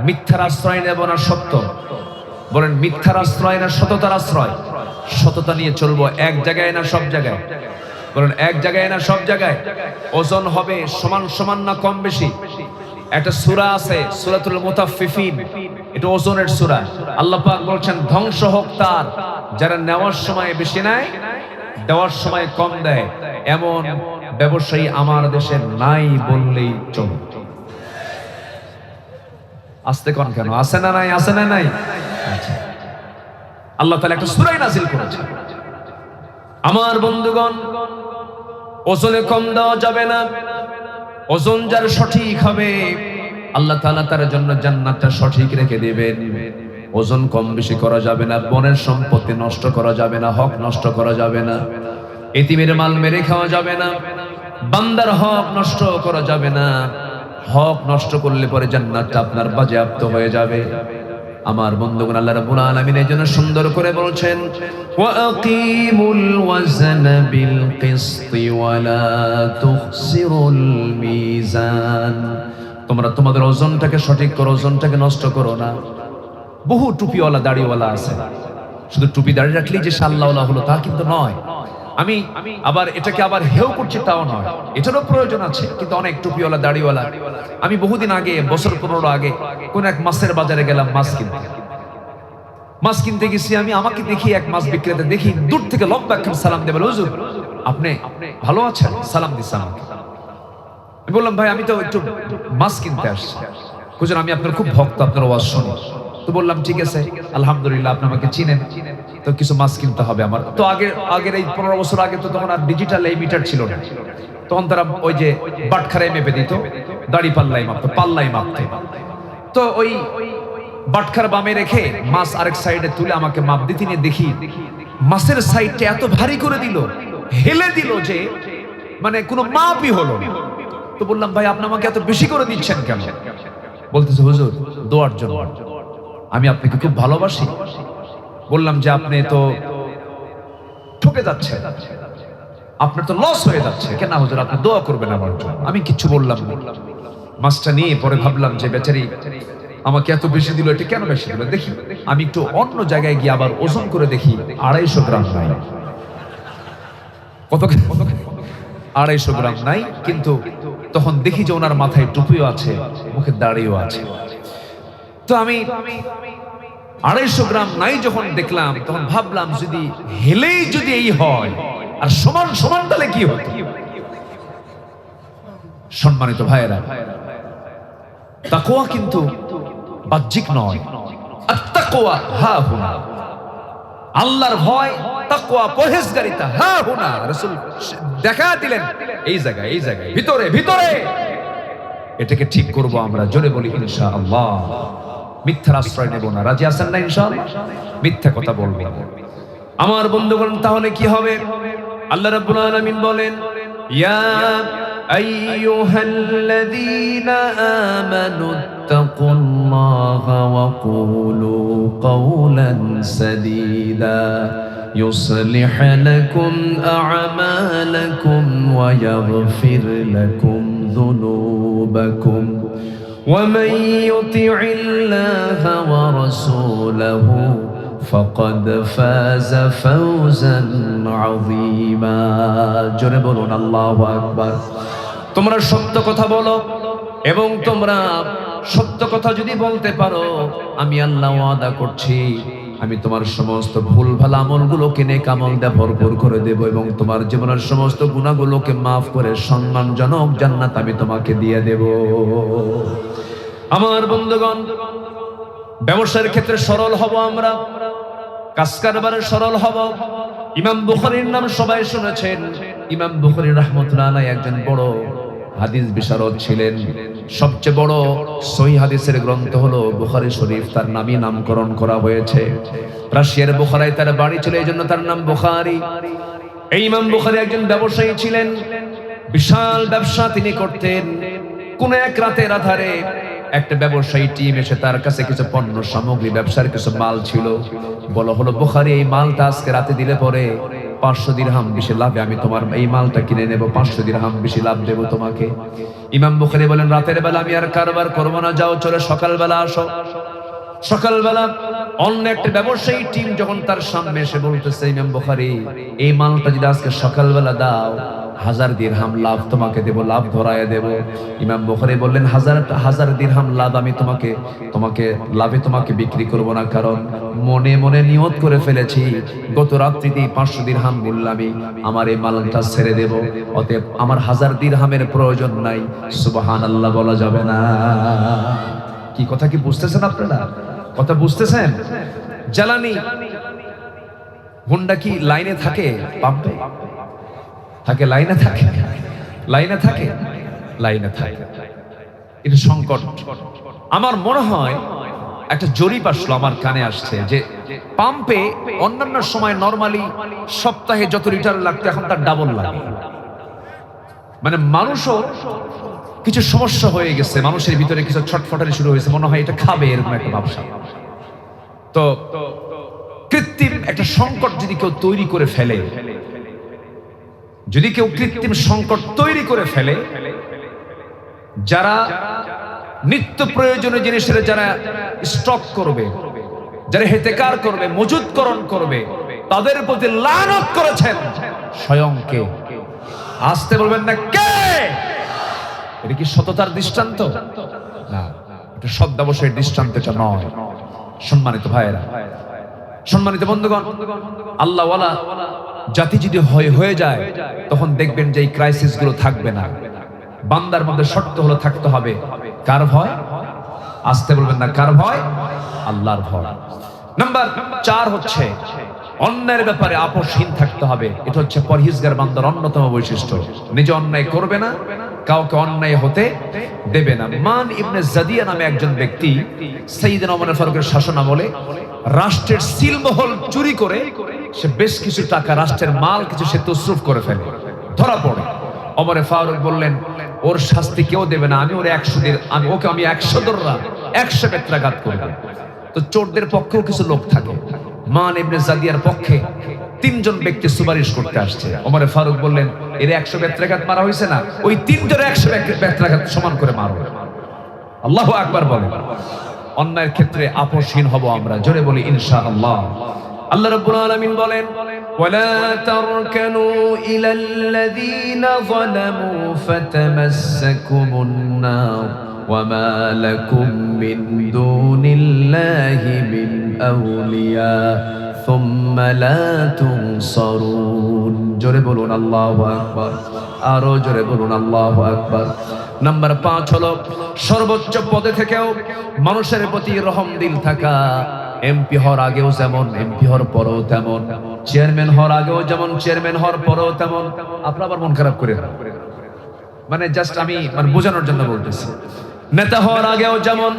মিথ্যার আশ্রয় নেব না সত্য। বলেন মিথ্যার আশ্রয় না সততার আশ্রয়? সততা নিয়ে চলবো, এক জায়গায় না সব জায়গায়? বলেন এক জায়গায় না সব জায়গায়? ওজন হবে সমান সমান না কম বেশি? একটা সূরা আছে সূরাতুল মুতাফফিফিন, এটা ওজনের সূরা। আল্লাহ পাক বলছেন ধ্বংস হোক তার যারা নেওয়ার সময় বেশি নেয়, দেওয়ার সময় কম দেয়। এমন ব্যবসায়ী আমার দেশে নাই বললেই চলে। আস্তে কোন কেন? আছে না নাই? আছে না নাই? আল্লাহ তাআলা একটা সূরা নাযিল করেছেন। আমার বন্ধুগণ, ওজনে কম দেওয়া যাবে না। ওজন যার সঠিক হবে আল্লাহ তাআলা তার জন্য জান্নাতটা সঠিক রেখে দিবেন। ওজন কম বেশি করা যাবে না, বনের সম্পত্তি নষ্ট করা যাবে না, হক নষ্ট করা যাবে না, এতিমের মাল মেরে খাওয়া যাবে না, বান্দার হক নষ্ট করা যাবে না। হক নষ্ট করলে পরে জান্নাতটা আপনার বাজেয়াপ্ত হয়ে যাবে। আমার বন্ধুগণ, আল্লাহ রাব্বুল আলামিন এই জন্য সুন্দর করে বলছেন ওয়া আকিমুল ওয়াজনা বিল কিসতি ওয়া লা তুখসিরুল মিজান। তোমরা তোমাদের ওজনটাকে সঠিক করো, ওজনটাকে নষ্ট করো না। বহু টুপিওয়ালা দাড়িওয়ালা আছে, শুধু টুপি দাড়ি রাখলেই যে সাল্লাওয়ালা হলো তা কিন্তু নয়। আমি আবার এটাকে আবার হেও করছি তাও নয়, এটারও প্রয়োজন আছে, কিন্তু অনেক টুপিওয়ালা দাড়িওয়ালা। আমি বহুদিন আগে, বছর 15 আগে কোন এক মাছের বাজারে গেলাম মাছ কিনতে গেছি। আমি আমাকে দেখি এক মাছ বিক্রেতা, দেখি দূর থেকে লম্বা একখান সালাম দেবে, হুজুর আপনি ভালো আছেন? সালাম দিচ্ছে আমাকে। আমি বললাম ভাই আমি তো একটু মাছ কিনতে আসছি। হুজুর আমি আপনার খুব ভক্ত, আপনার ওয়াজ শুনি। তো বললাম ঠিক আছে আলহামদুলিল্লাহ, আপনি আমাকে চিনেন, তো কিছু মাছ কিনতে হবে আমার। তো আগের এই 15 বছর আগে তো তখন আর ডিজিটাল এই মিটার ছিল না, তখন তারা ওই যে বাটখারায় মেপে দিত, দাড়ি পাল্লাই মাপতো, পাল্লাই মাপতে। তো ওই বাটখার বামে রেখে মাছ আরেক সাইডে তুলে আমাকে মাপ দিতে নিয়ে দেখি মাছের সাইডটা এত ভারী করে দিল, হেলে দিল যে মানে কোনো মাপই হলো না। তো বললাম ভাই আপনি আমাকে এত বেশি করে দিচ্ছেন কেন? বলতেছে হুজুর দোয়ার জন্য, আমি আপনাকে খুব ভালোবাসি। বললাম যে আপনি তো ঠকে যাচ্ছেন, আপনার তো লস হয়ে যাচ্ছে। কেন হুজুর? আপনি দোয়া করবেন আমার জন্য। আমি কিচ্ছু বললাম না। মাছটা নিয়ে পরে ভাবলাম যে বেচারি আমাকে এত বেশি দিল, এটা কেন বেশি দিল? দেখি আমি একটু অন্য জায়গায় গিয়ে আবার ওজন করে দেখি 250 গ্রাম নাই। কত? 250 গ্রাম নাই। কিন্তু তখন দেখি যে ওনার মাথায় টুপিও আছে, মুখে দাড়িও আছে। তো আমি 250 গ্রাম নাই যখন দেখলাম, তখন ভাবলাম যদি হেলেই যদি এই হয় আর সমান সমান তাহলে কি হতো? সম্মানিত ভাইয়েরা, তাকওয়া কিন্তু বাহ্যিক নয়। আত-তাকওয়া হা হুনা, আল্লাহর ভয়, তাকওয়া পরহেজগারিতা হা হুনা। রাসূল দেখা দিলেন এই জায়গায়, এই জায়গায়, ভিতরে ভিতরে। এটাকে ঠিক করব আমরা, জোরে বলি ইনশাআল্লাহ। মিথ্যার আশ্রয় নেব না, রাজি আছেন না ইনশাআল্লাহ? মিথ্যা কথা বলবো না। আমার বন্ধুগণ, তাহলে কি হবে? আল্লাহ রাব্বুল আলামিন বলেন ইয়া আইয়ুহাল্লাযীনা আমানু তাকুল্লাহা ওয়া কুলু কাওলান সাদীদা يصلح لكم أعمالكم ويغفر لكم ذنوبكم ومن يطع الله ورسوله فقد فاز فوزا عظيما জোরে বলুন আল্লাহু আকবার। তোমরা সত্য কথা বলো এবং তোমরা সত্য কথা যদি বলতে পারো, আমি আল্লাহ ওয়াদা করছি আমি তোমার সমস্ত ভুল ভালো আমলগুলোকে নেক আমল দিয়ে ভরপুর করে দেব এবং তোমার জীবনের সমস্ত গুনাহগুলোকে মাফ করে সম্মানজনক জান্নাত আমি তোমাকে দিয়ে দেব। আমার বন্ধুগণ, ব্যবসার ক্ষেত্রে সরল হব আমরা, কাজ কারবারে সরল হব। ইমাম বুখারীর নাম সবাই শুনেছেন। ইমাম বুখারী রাহমাতুল্লাহ আলাইহি একজন বড় হাদিস বিশারদ ছিলেন। সবচেয়ে বড় সহিহ হাদিসের গ্রন্থ হলো বুখারী শরীফ, তার নামই নামকরণ করা হয়েছে। রাশিয়ার বুখারায় তার বাড়ি ছিল, এই জন্য তার নাম বুখারী। এই ইমাম বুখারী একজন ব্যবসায়ী ছিলেন। বিশাল ব্যবসা তিনি করতেন। কোন এক রাতের আধারে একটা ব্যবসায়ী টিম এসে তার কাছে কিছু পণ্য সামগ্রী ব্যবসার কিছু মাল ছিল। বলা হলো, বুখারী এই মালটা আজকে রাতে দিলে পরে 500 দিরহাম বেশি লাভে আমি তোমার এই মালটা কিনে নেব, 500 দিরহাম বেশি লাভ দেব তোমাকে। ইমাম বুখারী বলেন, রাতের বেলা আমি আর কারবার করবো না, যাও চলে সকালবেলা আসো। সকালবেলা অন্য একটা ব্যবসায়ী টিম যখন তার সামনে এসে বলতেছে, ইমাম বুখারী এই মালটা যদি আজকে সকালবেলা দাও 1000 দিরহাম লাভ তোমাকে দেব, লাভ ধরায় দেব। ইমাম বুখারী বললেন, 1000 দিরহাম লাভ আমি তোমাকে লাভে তোমাকে বিক্রি করব না, কারণ মনে মনে নিয়ত করে ফেলেছি গত রাত্রিতেই 500 দিরহাম মূল্য আমি আমার এই মালটা ছেড়ে দেব, অতএব আমার 1000 দিরহামের প্রয়োজন নাই। সুবহানাল্লাহ বলা যাবে না? কি কথা কি বুঝতেছেন আপনারা? কথা বুঝতেছেন? জ্বালানি হুন্ডা কি লাইনে থাকে? পাম্পে থাকে? লাইনে থাকে? লাইনে থাকে? লাইনে থাকে। এটা সংকট। আমার মনে হয় একটা জরিপ আসলো, আমার কানে আসছে যে পাম্পে অন্যান্য সময় নরমালি সপ্তাহে যত লিটার লাগতো এখন তার ডাবল লাগে। মানে মানুষও কিছু সমস্যা হয়ে গেছে, মানুষের ভিতরে কিছু ছটফটানি শুরু হয়েছে, মনে হয় এটা খাবে, এরকম একটা ভাবসা। তো কৃত্রিম একটা সংকট যদি কেউ তৈরি করে ফেলে, যদি কেউ কৃত্রিম সংকট তৈরি করে ফেলে, যারা নিত্য প্রয়োজনীয় জিনিসের যারা স্টক করবে, যারা হেতেকার করবে, মজুদকরণ করবে, তাদের প্রতি লানত করেছেন স্বয়ং কে? আসতে বলবেন না কে? এটা কি সততার দৃষ্টান্ত? না, এটা সৎ ব্যবসায়ের দৃষ্টান্ত এটা নয়। সম্মানিত ভাইয়েরা, সম্মানিত বন্ধুগণ, আল্লাহ ওয়ালা জাতি যদি হয়ে যায় তখন দেখবেন যে এই ক্রাইসিস গুলো থাকবে না। বান্দার মধ্যে শর্ত হলো থাকতে হবে কার ভয়? আসতে বলবেন না কার ভয়? আল্লাহর ভয়। নাম্বার 4 হচ্ছে অন্যায়ের ব্যাপারে আপোষহীন থাকতে হবে। এটা হচ্ছে পরহেজগার বান্দার অন্যতম বৈশিষ্ট্য। নিজে অন্যায় করবে না, কাউকে অন্যায় হতে দেবে না। মান ইবনে জাদিয়া নামে একজন ব্যক্তি সাইয়েদনা ওমর ফারুকের শাসন আমলে রাষ্ট্রের সিলমহল চুরি করে সে বেশ কিছু টাকা, রাষ্ট্রের মাল কিছু সে তসরুফ করে ফেলে, ধরা পড়ে। ওমর ফারুক বললেন, ওর শাস্তি কেউ দেবে না, আমি ওর 100 দররা 100 বেত্রাঘাত করব। তো চোরদের পক্ষেও কিছু লোক থাকে। মান ইবনে জাদিয়ার পক্ষে 3 জন ব্যক্তি সুপারিশ করতে আসছে। ওমর ফারুক বললেন, এর 100 বেত্রাঘাত মারা হয়েছে না, ওই 3 জনের 100 বেত্রাঘাত সমান করে মারো। আল্লাহু আকবার বলেন। অন্যায়ের ক্ষেত্রে আপোষহীন হব আমরা, জোরে বলি ইনশাআল্লাহ। আল্লাহ রাব্বুল আলামিন বলেন, ওয়ালা তারকানু ইলাল্লাযীনা যালামু ফাতামাসসাকুমুন নার ওয়ামা লাকুম মিন দুনিল্লাহি মিন আউলিয়া সুম্মা লা তুনসারুন। জোরে বলুন আল্লাহু আকবার, আরো জোরে বলুন আল্লাহু আকবার। নাম্বার 5 হলো সর্বোচ্চ পদে থেকেও মানুষের প্রতি রহম দিল থাকা। এমপি হওয়ার আগেও যেমন, এমপি হওয়ার পরেও তেমন, চেয়ারম্যান হওয়ার আগেও যেমন, চেয়ারম্যান হওয়ার পরেও তেমন। আপনারা আবার মন খারাপ করে, মানে জাস্ট আমি বোঝানোর জন্য বলতেছি। নেতা হওয়ার আগেও যেমন,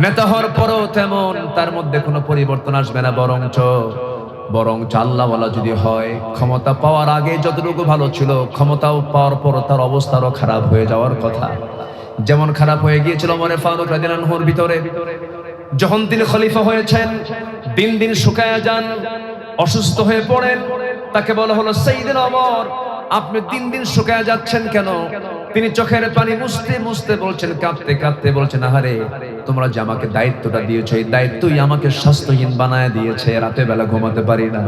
নেতা হওয়ার পরেও তেমন, তার মধ্যে কোনো পরিবর্তন আসবে না। বরঞ্চ আল্লাহওয়ালা যদি হয়, ক্ষমতা পাওয়ার আগে যতটুকু ভালো ছিল, ক্ষমতাও পাওয়ার পর তার অবস্থা আরো খারাপ হয়ে যাওয়ার কথা। যেমন খারাপ হয়ে গিয়েছিল ওমর ফারুক রাদিয়াল্লাহু আনহুর ভিতরে। যখন তিনি খলিফা হয়েছেন, দিন দিন শুকায়া যান, অসুস্থ হয়ে পড়েন। তাকে বলা হলো, সাইয়েদনা ওমর, আপনি দিন দিন শুকায়া যাচ্ছেন কেন? তিনি চোখের পানি মুছতে মুছতে বলছেন, কাঁদতে কাঁদতে বলছেন, আহারে, তোমরা যে আমাকে দায়িত্বটা দিয়েছো, এই দায়িত্বই আমাকে স্বাস্থ্যহীন বানায় দিয়েছে। রাতে বেলা ঘুমাতে পারি না।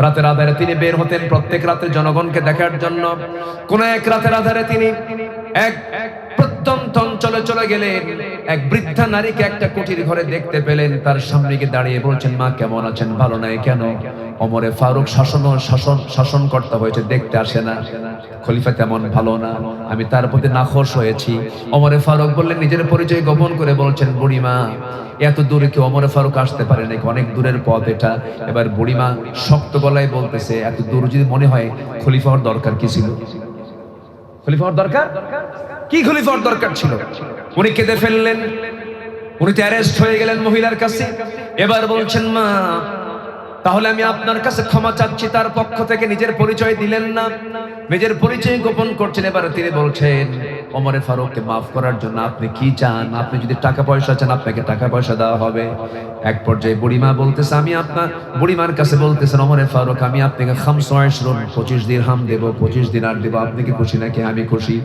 রাতের আধারে তিনি বের হতেন প্রত্যেক রাতে জনগণকে দেখার জন্য। কোন এক রাতের আধারে তিনি এক প্রত্যন্ত অঞ্চলে চলে গেলেন। এক বৃদ্ধা নারীকে একটা কুটির ঘরে দেখতে পেলেন। তার সামনে গিয়ে দাঁড়িয়ে বলছেন, মা কেমন আছেন? ভালো নাই কেন? ওমরে ফারুক শাসনকর্তা হয়েছে, দেখতে আসে না, খলিফা তেমন ভালো না, আমি তার প্রতি নাখোশ হয়েছি। ওমরে ফারুক বললেন, নিজের পরিচয় গোপন করে বলছেন, বুড়িমা, এত দূরে কি ওমরে ফারুক আসতে পারে নাকি? অনেক দূরের পথ এটা। এবার বুড়িমা শক্ত গলায় বলতেছে, এত দূর যদি মনে হয়, খলিফা হওয়ার দরকার কি ছিল? খলিফা হওয়ার দরকার কি? খলিফা হওয়ার দরকার ছিল? উনি কেঁদে ফেললেন। উনি তো অ্যারেস্ট হয়ে গেলেন মহিলার কাছে। এবার বলছেন, মা, তাহলে আমি আপনার কাছে ক্ষমা চাচ্ছি। তার পক্ষ থেকে নিজের পরিচয় দিলেন না, নিজের পরিচয় গোপন করছেন। এবারে তিনি বলছেন ওমরে ফারুককে মাফ করার জন্য আপনি কি চান? আপনি যদি টাকা পয়সা চান আপনাকে টাকা পয়সা দেওয়া হবে। এক পর্যায়ে বুড়িমা বলতেছে, আমি আপনার বুড়িমার কাছে বলতেছেন ওমরে ফারুক আমি আপনাকে 25 দিরহাম দেব, 25 দিনার দেব, আপনি কি খুশি নাকি আমি খুশি?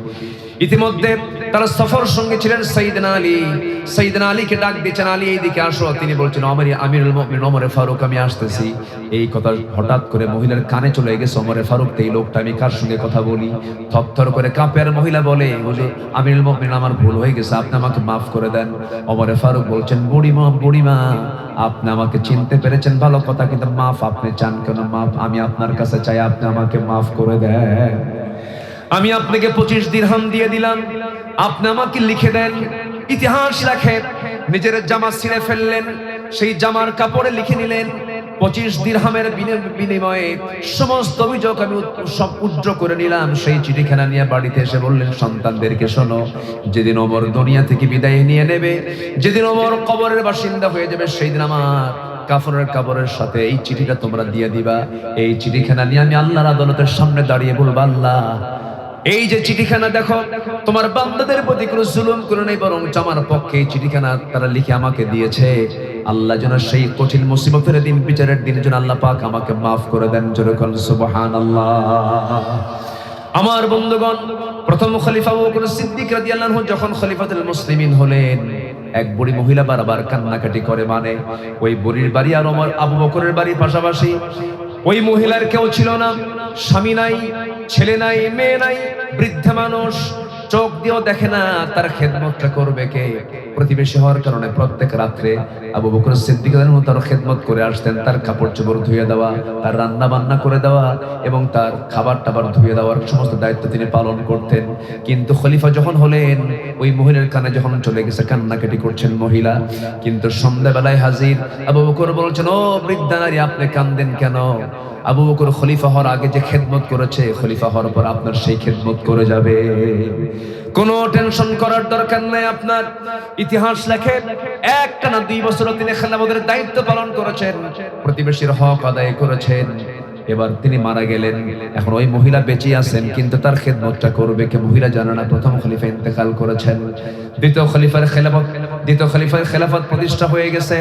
ইতিমধ্যে তারা সফর সঙ্গে ছিলেন সাইয়েদনা আলী। সাইয়েদনা আলীকে ডাক দিয়েছেন, আলী এইদিকে আসো। তিনি বলছেন আমিরুল মুমিনিন ওমরে ফারুক আমি আসতেছি। এই কথা হঠাৎ করে মহিলার কানে চলে গেছে। ওমরে ফারুক এই লোকটা আমি কার সঙ্গে কথা বলি? থরথর করে কাঁপে। আর মহিলা বলে, হুজুর আমিরুল মুমিনিন আমার ভুল হয়ে গেছে, আপনি আমাকে মাফ করে দেন। ওমরে ফারুক বলছেন, বুড়িমা আপনি আমাকে চিনতে পেরেছেন ভালো কথা, কিন্তু মাফ আপনি চান কেন? মাফ আমি আপনার কাছে চাই, আপনি আমাকে মাফ করে দেন। আমি আপনাকে 25 দিরহাম দিয়ে দিলাম, আপনি আমাকে লিখে দেন। ইতিহাস রাখেন নিজের জামা ছিঁড়ে ফেললেন, সেই জামার কাপড়ে লিখে নিলেন 25 দিরহামের বিনিময়ে সমস্ত অভিযোগ আমি সব উজ্জ্ব করে নিলাম। সেই চিঠিখানা নিয়ে বাড়িতে এসে বললেন সন্তানদেরকে, শোনো, যেদিন ওমর দুনিয়া থেকে বিদায় নিয়ে নেবে, যেদিন ওমর কবরের বাসিন্দা হয়ে যাবে, সেই দিন আমার কাফনের কবরের সাথে এই চিঠিটা তোমরা দিয়ে দিবা। এই চিঠিখানা নিয়ে আমি আল্লাহর আদালতের সামনে দাঁড়িয়ে বলবো, আল্লাহ এই যে চিঠিখানা দেখো, তোমার বান্দাদের প্রতি কোনো জুলুম করে নাই, বরং আমার পক্ষে এই চিঠিখানা তারা লিখে আমাকে দিয়েছে। আল্লাহ যেন সেই কঠিন মুসিবতের দিন, বিচারের দিন যেন আল্লাহ পাক আমাকে মাফ করে দেন। জোরে বলেন সুবহানাল্লাহ। আমার বন্ধুগণ, প্রথম খলিফা আবু বকর সিদ্দিক রাদিয়াল্লাহু আনহু যখন খলিফাতুল মুসলিমিন হলেন, এক বুড়ি মহিলা বারবার কান্নাকাটি করে। মানে ওই বুড়ির বাড়ি আর ওমর আবু বকরের বাড়ির পাশাপাশি। ওই মহিলার কেউ ছিল না, স্বামী নাই, ছেলে নাই, মেয়ে নাই, বৃদ্ধ মানুষ, চোখ দিয়েও দেখে না, তার খেদমতটা করবে কে? প্রতিবেশী হওয়ার কারণে প্রত্যেক রাত্রে আবু বকর সিদ্দিক রাদিয়াল্লাহু আনহু তার খেদমত করে আসতেন। তার কাপড় চোপড় ধুয়ে দেওয়া, তার রান্না বান্না করে দেওয়া এবং তার খাবার টাবার ধুয়ে দেওয়ার সমস্ত দায়িত্ব তিনি পালন করতেন। কিন্তু খলিফা যখন হলেন, ওই মহিলার কানে যখন চলে গেছে, কান্নাকাটি করছেন মহিলা। কিন্তু সন্ধ্যাবেলায় হাজির আবু বকর বলছেন, ও বৃদ্ধা নারী আপনি কান্দেন কেন? আবু বকর খলিফা হওয়ার আগে যে খেদমত করেছে, খলিফা হওয়ার পর আপনার সেই খেদমত করে যাবে। কোনো টেনশন করার দরকার নাই আপনার। ইতিহাস লেখে একটানা 2 বছর তিনি খেলাফতের দায়িত্ব পালন করেছেন, প্রতিবেশীর হক আদায় করেছেন। এবার তিনি মারা গেলেন। এখন ওই মহিলা বেঁচে আছেন, কিন্তু তার খেদমতটা করবে কে? মহিলা জানে না। প্রথম খলিফা ইন্তেকাল করেছেন, দ্বিতীয় খলিফার খেলাফত প্রতিষ্ঠা হয়ে গেছে।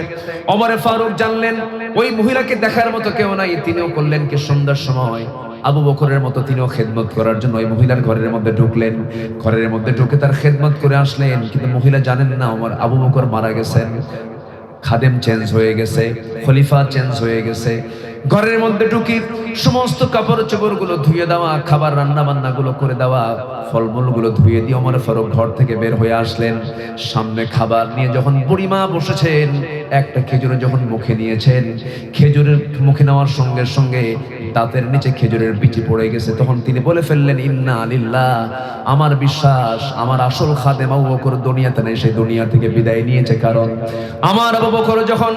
ওমরে ফারুক জানলেন ওই মহিলাকে দেখার মতো কেউ নাই। তিনিও করলেন কি, সন্ধ্যার সময় আবু বকরের মতো তিনিও খেদমত করার জন্য ওই মহিলার ঘরের মধ্যে ঢুকলেন। ঘরের মধ্যে ঢুকে তার খেদমত করে আসলেন। কিন্তু মহিলা জানেন না আবু বকর মারা গেছেন, খাদেম চেঞ্জ হয়ে গেছে, খলিফা চেঞ্জ হয়ে গেছে। ঘরের মধ্যে ঢুকি সমস্ত কাপড় চোপড় গুলো ধুয়ে দেওয়া, খাবার রান্না বান্না গুলো করে দেওয়া, ফলমূল গুলো ধুয়ে দিয়ে ওমর ফারুক ঘর থেকে বের হয়ে আসলেন। সামনে খাবার নিয়ে যখন বুড়িমা বসেছেন, একটা খেজুরে যখন মুখে নিয়েছেন, খেজুরের মুখে নেওয়ার সঙ্গে সঙ্গে দাঁতের নিচে খেজুরের বিচি পড়ে গেছে। তখন তিনি বলে ফেললেন, ইন্না লিল্লাহ, আমার বিশ্বাস আমার আসল খাদেম আবু বকর দুনিয়াতে নেই, সেই দুনিয়া থেকে বিদায় নিয়েছে। কারণ আমার আবু বকর যখন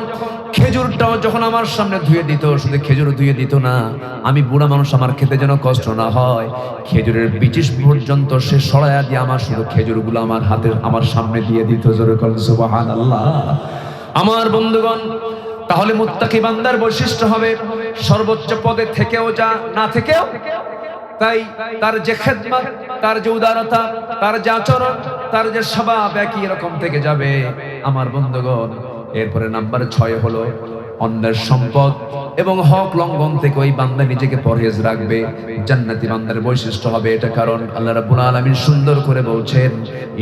খেজুরটাও যখন আমার সামনে ধুয়ে দিত, শুধু খেজুর ধুয়ে দিত না, আমি বুড়া মানুষ, আমার খেতে যেন কষ্ট না হয়, খেজুরের বিচি পর্যন্ত সে সরাইয়া দিয়ে আমার শুধু খেজুরগুলো আমার হাতে আমার সামনে দিয়ে দিত। জোরে বলেন সুবহানাল্লাহ। আমার বন্ধুগণ, তাহলে মুত্তাকি বান্দার বৈশিষ্ট্য হবে সর্বোচ্চ পদে থেকেও যা, না থেকেও তাই। তার যে খেদমত, তার যে উদারতা, তার যে আচরণ, তার যে স্বভাব একই রকম থেকে যাবে। আমার বন্ধুগণ, এরপরে নাম্বার 6 হলো অন্যের সম্পদ এবং হক লঙ্ঘন থেকে ওই বান্দা নিজেকে পরহেজ রাখবে। জান্নাতি বান্দার বৈশিষ্ট্য হবে এটা। কারণ আল্লাহ রাব্বুল আলামিন সুন্দর করে বলছেন,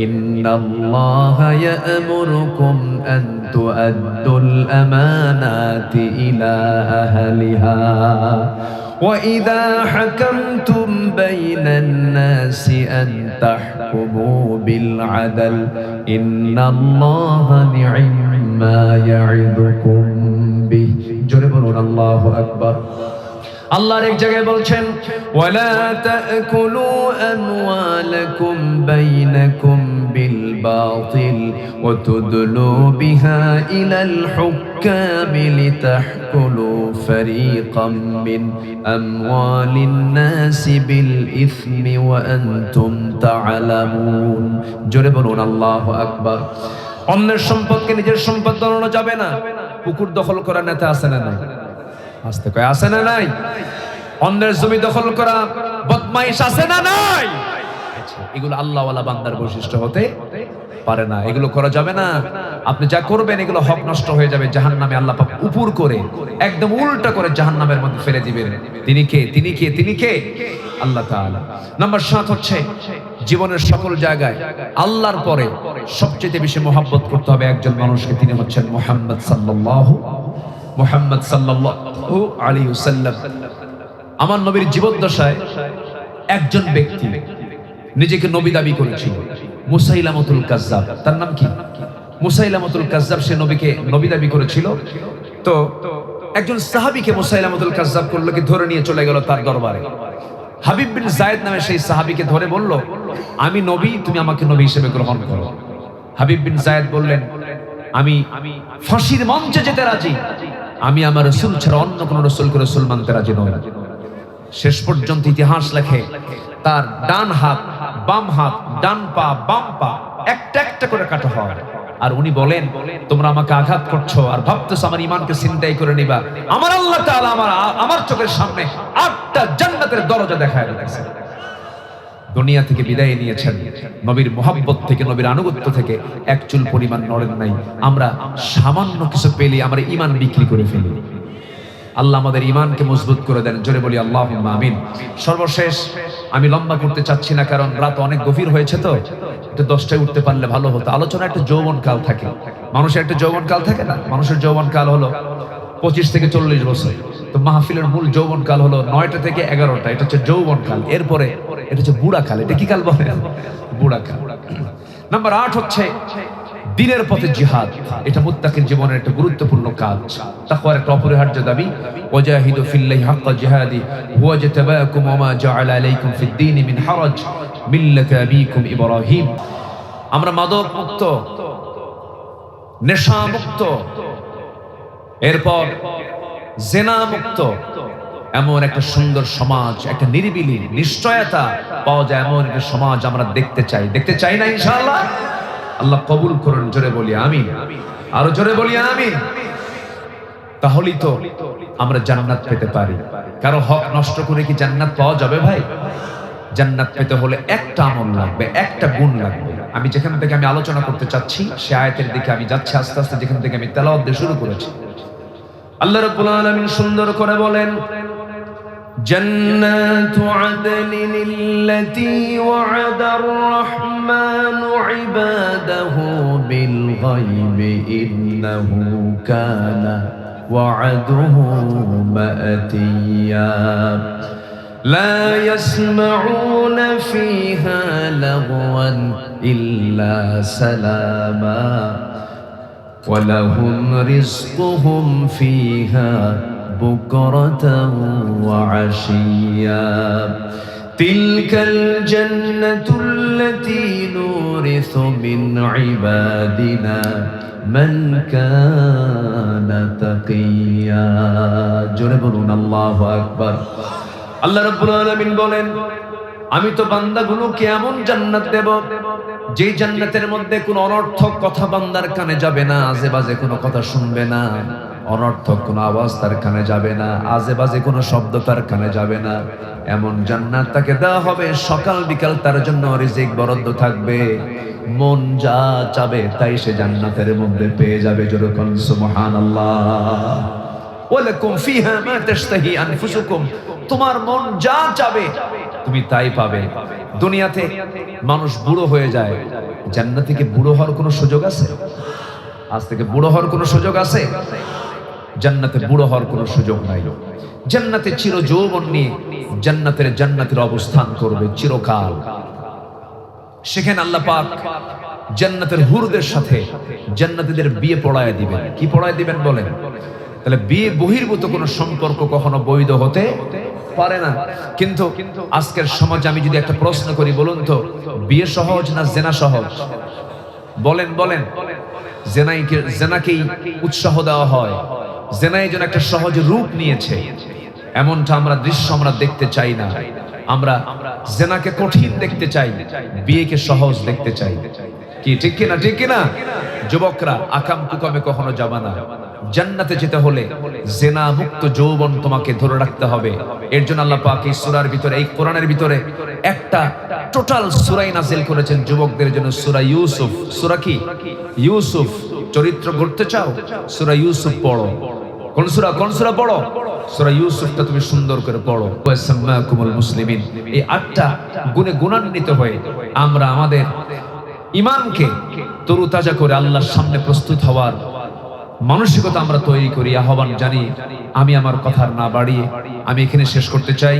ইন্নাল্লাহা ইয়া'মুরুকুম আন তু'আদ্দুল আমানাতি ইলা আহলিহা وَإِذَا حَكَمْتُمْ بَيْنَ النَّاسِ أَن تَحْكُمُوا بِالْعَدْلِ إِنَّ اللَّهَ نِعِمَّا يَعِظُكُم بِهِ। জোরে বলুন আল্লাহু আকবার। আল্লাহর এক জায়গায় বলছেন, ওয়ালা তাকুলু আমওয়ালাকুম বাইনাকুম বিল বাতিল ওয়া তুদলু বিহা ইলাল হুক্কামি লিতাহকুলু ফারীকাম মিন আমওয়ালিন নাসি বিল ইসমি ওয়া আনতুম তা'লামুন। জোরে বলুন আল্লাহু আকবার। অন্যের সম্পদকে নিজের সম্পদ বানানো যাবে না। পুকুর দখল করা নেতা আছে না? আস্তে কয় আছে না নাই? অন্যের জমি দখল করা, বদমাইশ আছে না নাই? এগুলো আল্লাহওয়ালা বান্দার বৈশিষ্ট্য হতে পারে না, এগুলো করা যাবে না। আপনি যা করবেন এগুলো হক নষ্ট হয়ে যাবে, জাহান্নামে আল্লাহ পাক উপর করে একদম উল্টা করে জাহান্নামের মধ্যে ফেলে দিবেন। তিনি কে? তিনি কে? তিনি কে? আল্লাহ তাআলা। নাম্বার 7 হচ্ছে জীবনের সকল জায়গায় আল্লাহর পরে সবচেয়ে বেশি মহব্বত করতে হবে একজন মানুষকে, তিনি হচ্ছেন মুহাম্মদ সাল্লাল্লাহু আলাইহি ওয়াসাল্লাম। আমার নবীর জীবদ্দশায় একজন ব্যক্তি নিজেকে নবী দাবি করেছিল, মুসাইলামতুল কাজ্জাব। তার নাম কি? মুসাইলামতুল কাজ্জাব। সে নবীকে নবী দাবি করেছিল। তো একজন সাহাবীকে মুসাইলামতুল কাজ্জাব করলো কি, ধরে নিয়ে চলে গেল তার দরবারে। হাবিব বিন যায়েদ নামে সেই সাহাবীকে ধরে বলল, আমি নবী, তুমি আমাকে নবী হিসেবে গ্রহণ করো। হাবিব বিন যায়েদ বললেন, আমি ফাঁসির মঞ্চে যেতে রাজি, আমি আমার রাসূল ছাড়া অন্য কোন রাসূলকে রাসূল মানতে রাজি নই। শেষ পর্যন্ত ইতিহাস লেখে তার ডান হাত, বাম হাত, ডান পা, বাম পা একটা একটা করে কাটা হয়। আর উনি বলেন, তোমরা আমাকে আঘাত করছো আর ভাবতেছো আমার ঈমানকে ছিনতাই করে নিবা। আমার আল্লাহ তাআলা আমার চোখের সামনে 8টা জান্নাতের দরজা দেখায় দিয়েছে। দুনিয়া থেকে বিদায় নিয়েছেন, নবীর মুহাব্বত থেকে, নবীর আনুগত্য থেকে এক চুল পরিমাণ নড়েন নাই। আমরা সামান্য কিছু পেলে আমরা ঈমান বিক্রি করে ফেলি। আল্লাহ আমাদের ঈমানকে মজবুত করে দেন, জোরে বলি আল্লাহুম্মা আমিন। সর্বশেষ, আমি লম্বা করতে চাচ্ছি না কারণ রাত অনেক গভীর হয়েছে, তো একটু 10টায় উঠতে পারলে ভালো হতো। আলোচনা একটা যৌবন কাল থাকে, মানুষের একটা যৌবন কাল থাকে না? মানুষের যৌবন কাল হলো 25 থেকে 40 বছর। তো মাহফিলের মূল যৌবন কাল হলো 9টা থেকে 11টা, এটা হচ্ছে যৌবন কাল। এরপরে এটা হচ্ছে বুড়া কাল। এটা কি কাল বলে? বুড়া কাল। নাম্বার 8 হচ্ছে দিনের পথে জিহাদ। এটা মুত্তাকির জীবনের একটা গুরুত্বপূর্ণ কাজ, তাকওয়ার একটা অপরিহার্য দাবি। ওয়াজাহিদু ফিল্লাহি হাক্কা জিহাদি হুয়া জাতাবাকুম ওয়া মা জাআলা আলাইকুম ফিদ-দীন মিন হারাজ মিল্লাতা আবিকুম ইব্রাহিম। আমরা মাদক মুক্ত, নেশা মুক্ত, এরপর জিনা মুক্ত, এমন একটা সুন্দর সমাজ, একটা নিরিবিলি নিশ্চয়তা পাওয়া যায় এমন একটা সমাজ আমরা দেখতে চাই না ইনশাআল্লাহ? আল্লাহ কবুল করুন, জোরে বলি আমিন। আরো জোরে বলি আমিন। তাহলেই তো আমরা জান্নাত পেতে পারি। কারো হক নষ্ট করে কি জান্নাত পাওয়া যাবে ভাই? জান্নাত পেতে হলে একটা আমল লাগবে, একটা গুণ লাগবে। আমি যেখান থেকে আমি আলোচনা করতে চাচ্ছি সে আয়াতের দিকে আমি যাচ্ছি আস্তে আস্তে, যেখান থেকে আমি তেলাওয়াত দিয়ে শুরু করেছি। আল্লাহ রাব্বুল আলামিন সুন্দর করে বলেন, جنات عدن التي وعد الرحمن عباده بالغيب إنه كان وعده مأتيا لا يسمعون فيها لغوا إلا سلاما ولهم رزقهم فيها بكرة وعشيا تلك الجنة التي نورث من عبادنا من كان تقيا جربنا الله أكبر আল্লাহ রাব্বুল আলামিন বলেন, আমি তো বান্দাগুলোকে এমন জান্নাত দেব যে জান্নাতের মধ্যে কোনো অনর্থক কথা বান্দার কানে যাবে না, আজে বাজে কোনো কথা শুনবে না, অনর্থক কোনো আওয়াজ তার কানে যাবে না, আজে বাজে কোনো শব্দ তার কানে যাবে না। এমন জান্নাত তাকে দেওয়া হবে, সকাল বিকাল তার জন্য রিজিক বরাদ্দ থাকবে, মন যা চাবে তাই সে জান্নাতের মধ্যে পেয়ে যাবে। যেরকম সুবহানাল্লাহ। ওয়ালাকুম ফিহা মা তাশতাহি আনফুসুকুম, তোমার মন যা চাবে তুমি তাই পাবে। দুনিয়াতে মানুষ বুড়ো হয়ে যায়, জান্নাতে কি বুড়ো হওয়ার কোনো সুযোগ আছে? আজ থেকে বুড়ো হওয়ার কোনো সুযোগ আছে? জান্নাতে বুড়ো হওয়ার কোনো সুযোগ নাই। জান্নাতে চির যৌবন নিয়ে জান্নাতের অবস্থান করবে চিরকাল। সেখানে আল্লাহ পাক জান্নাতের হুরদের সাথে জান্নাতীদের বিয়ে পড়ায় দিবেন। কি পড়ায় দিবেন বলেন? তাহলে বিয়ে বহির্ভূত কোনো সম্পর্ক কখনো বৈধ হতে পারে না। কিন্তু আজকের সমাজে আমি যদি একটা প্রশ্ন করি, বলুন তো বিয়ে সহজ না জেনা সহজ? বলেন বলেন। জেনাকেই উৎসাহ দেওয়া হয়, জেনাই যেন একটা সহজ রূপ নিয়েছে, এমনটা আমরা দৃশ্য আমরা দেখতে চাই না। আমরা জেনাকে কঠিন দেখতে চাই, বিয়েকে সহজ দেখতে চাই। কি ঠিক কিনা? ঠিক কিনা? যুবকরা আকাম কুকামে কখনো যাবা না, জান্নাতে যেতে হলে জেনা মুক্ত যৌবন তোমাকে ধরে রাখতে হবে। এর জন্য আল্লাহ পাক এই সূরার ভিতরে, এই কোরআনের ভিতরে একটা টোটাল সূরাই নাযিল করেছেন যুবকদের জন্য, সূরা ইউসুফ। সূরা কি? ইউসুফ। চরিত্র গড়তে চাও? সূরা ইউসুফ পড়ো। কোন সূরা? কোন সূরা পড়ো? সূরা ইউসুফটা তুমি সুন্দর করে পড়ো। ওয়াসাম্মাকুমুল মুসলিমিন। এই 8টা গুণে গুণান্বিত হয়ে আমরা আমাদের ঈমানকে তরুতাজা করে আল্লাহর সামনে প্রস্তুত হওয়ার মানসিকতা আমরা তৈরি করি, আহ্বান জানি। আমি আমার কথা না বাড়িয়ে আমি এখানে শেষ করতে চাই।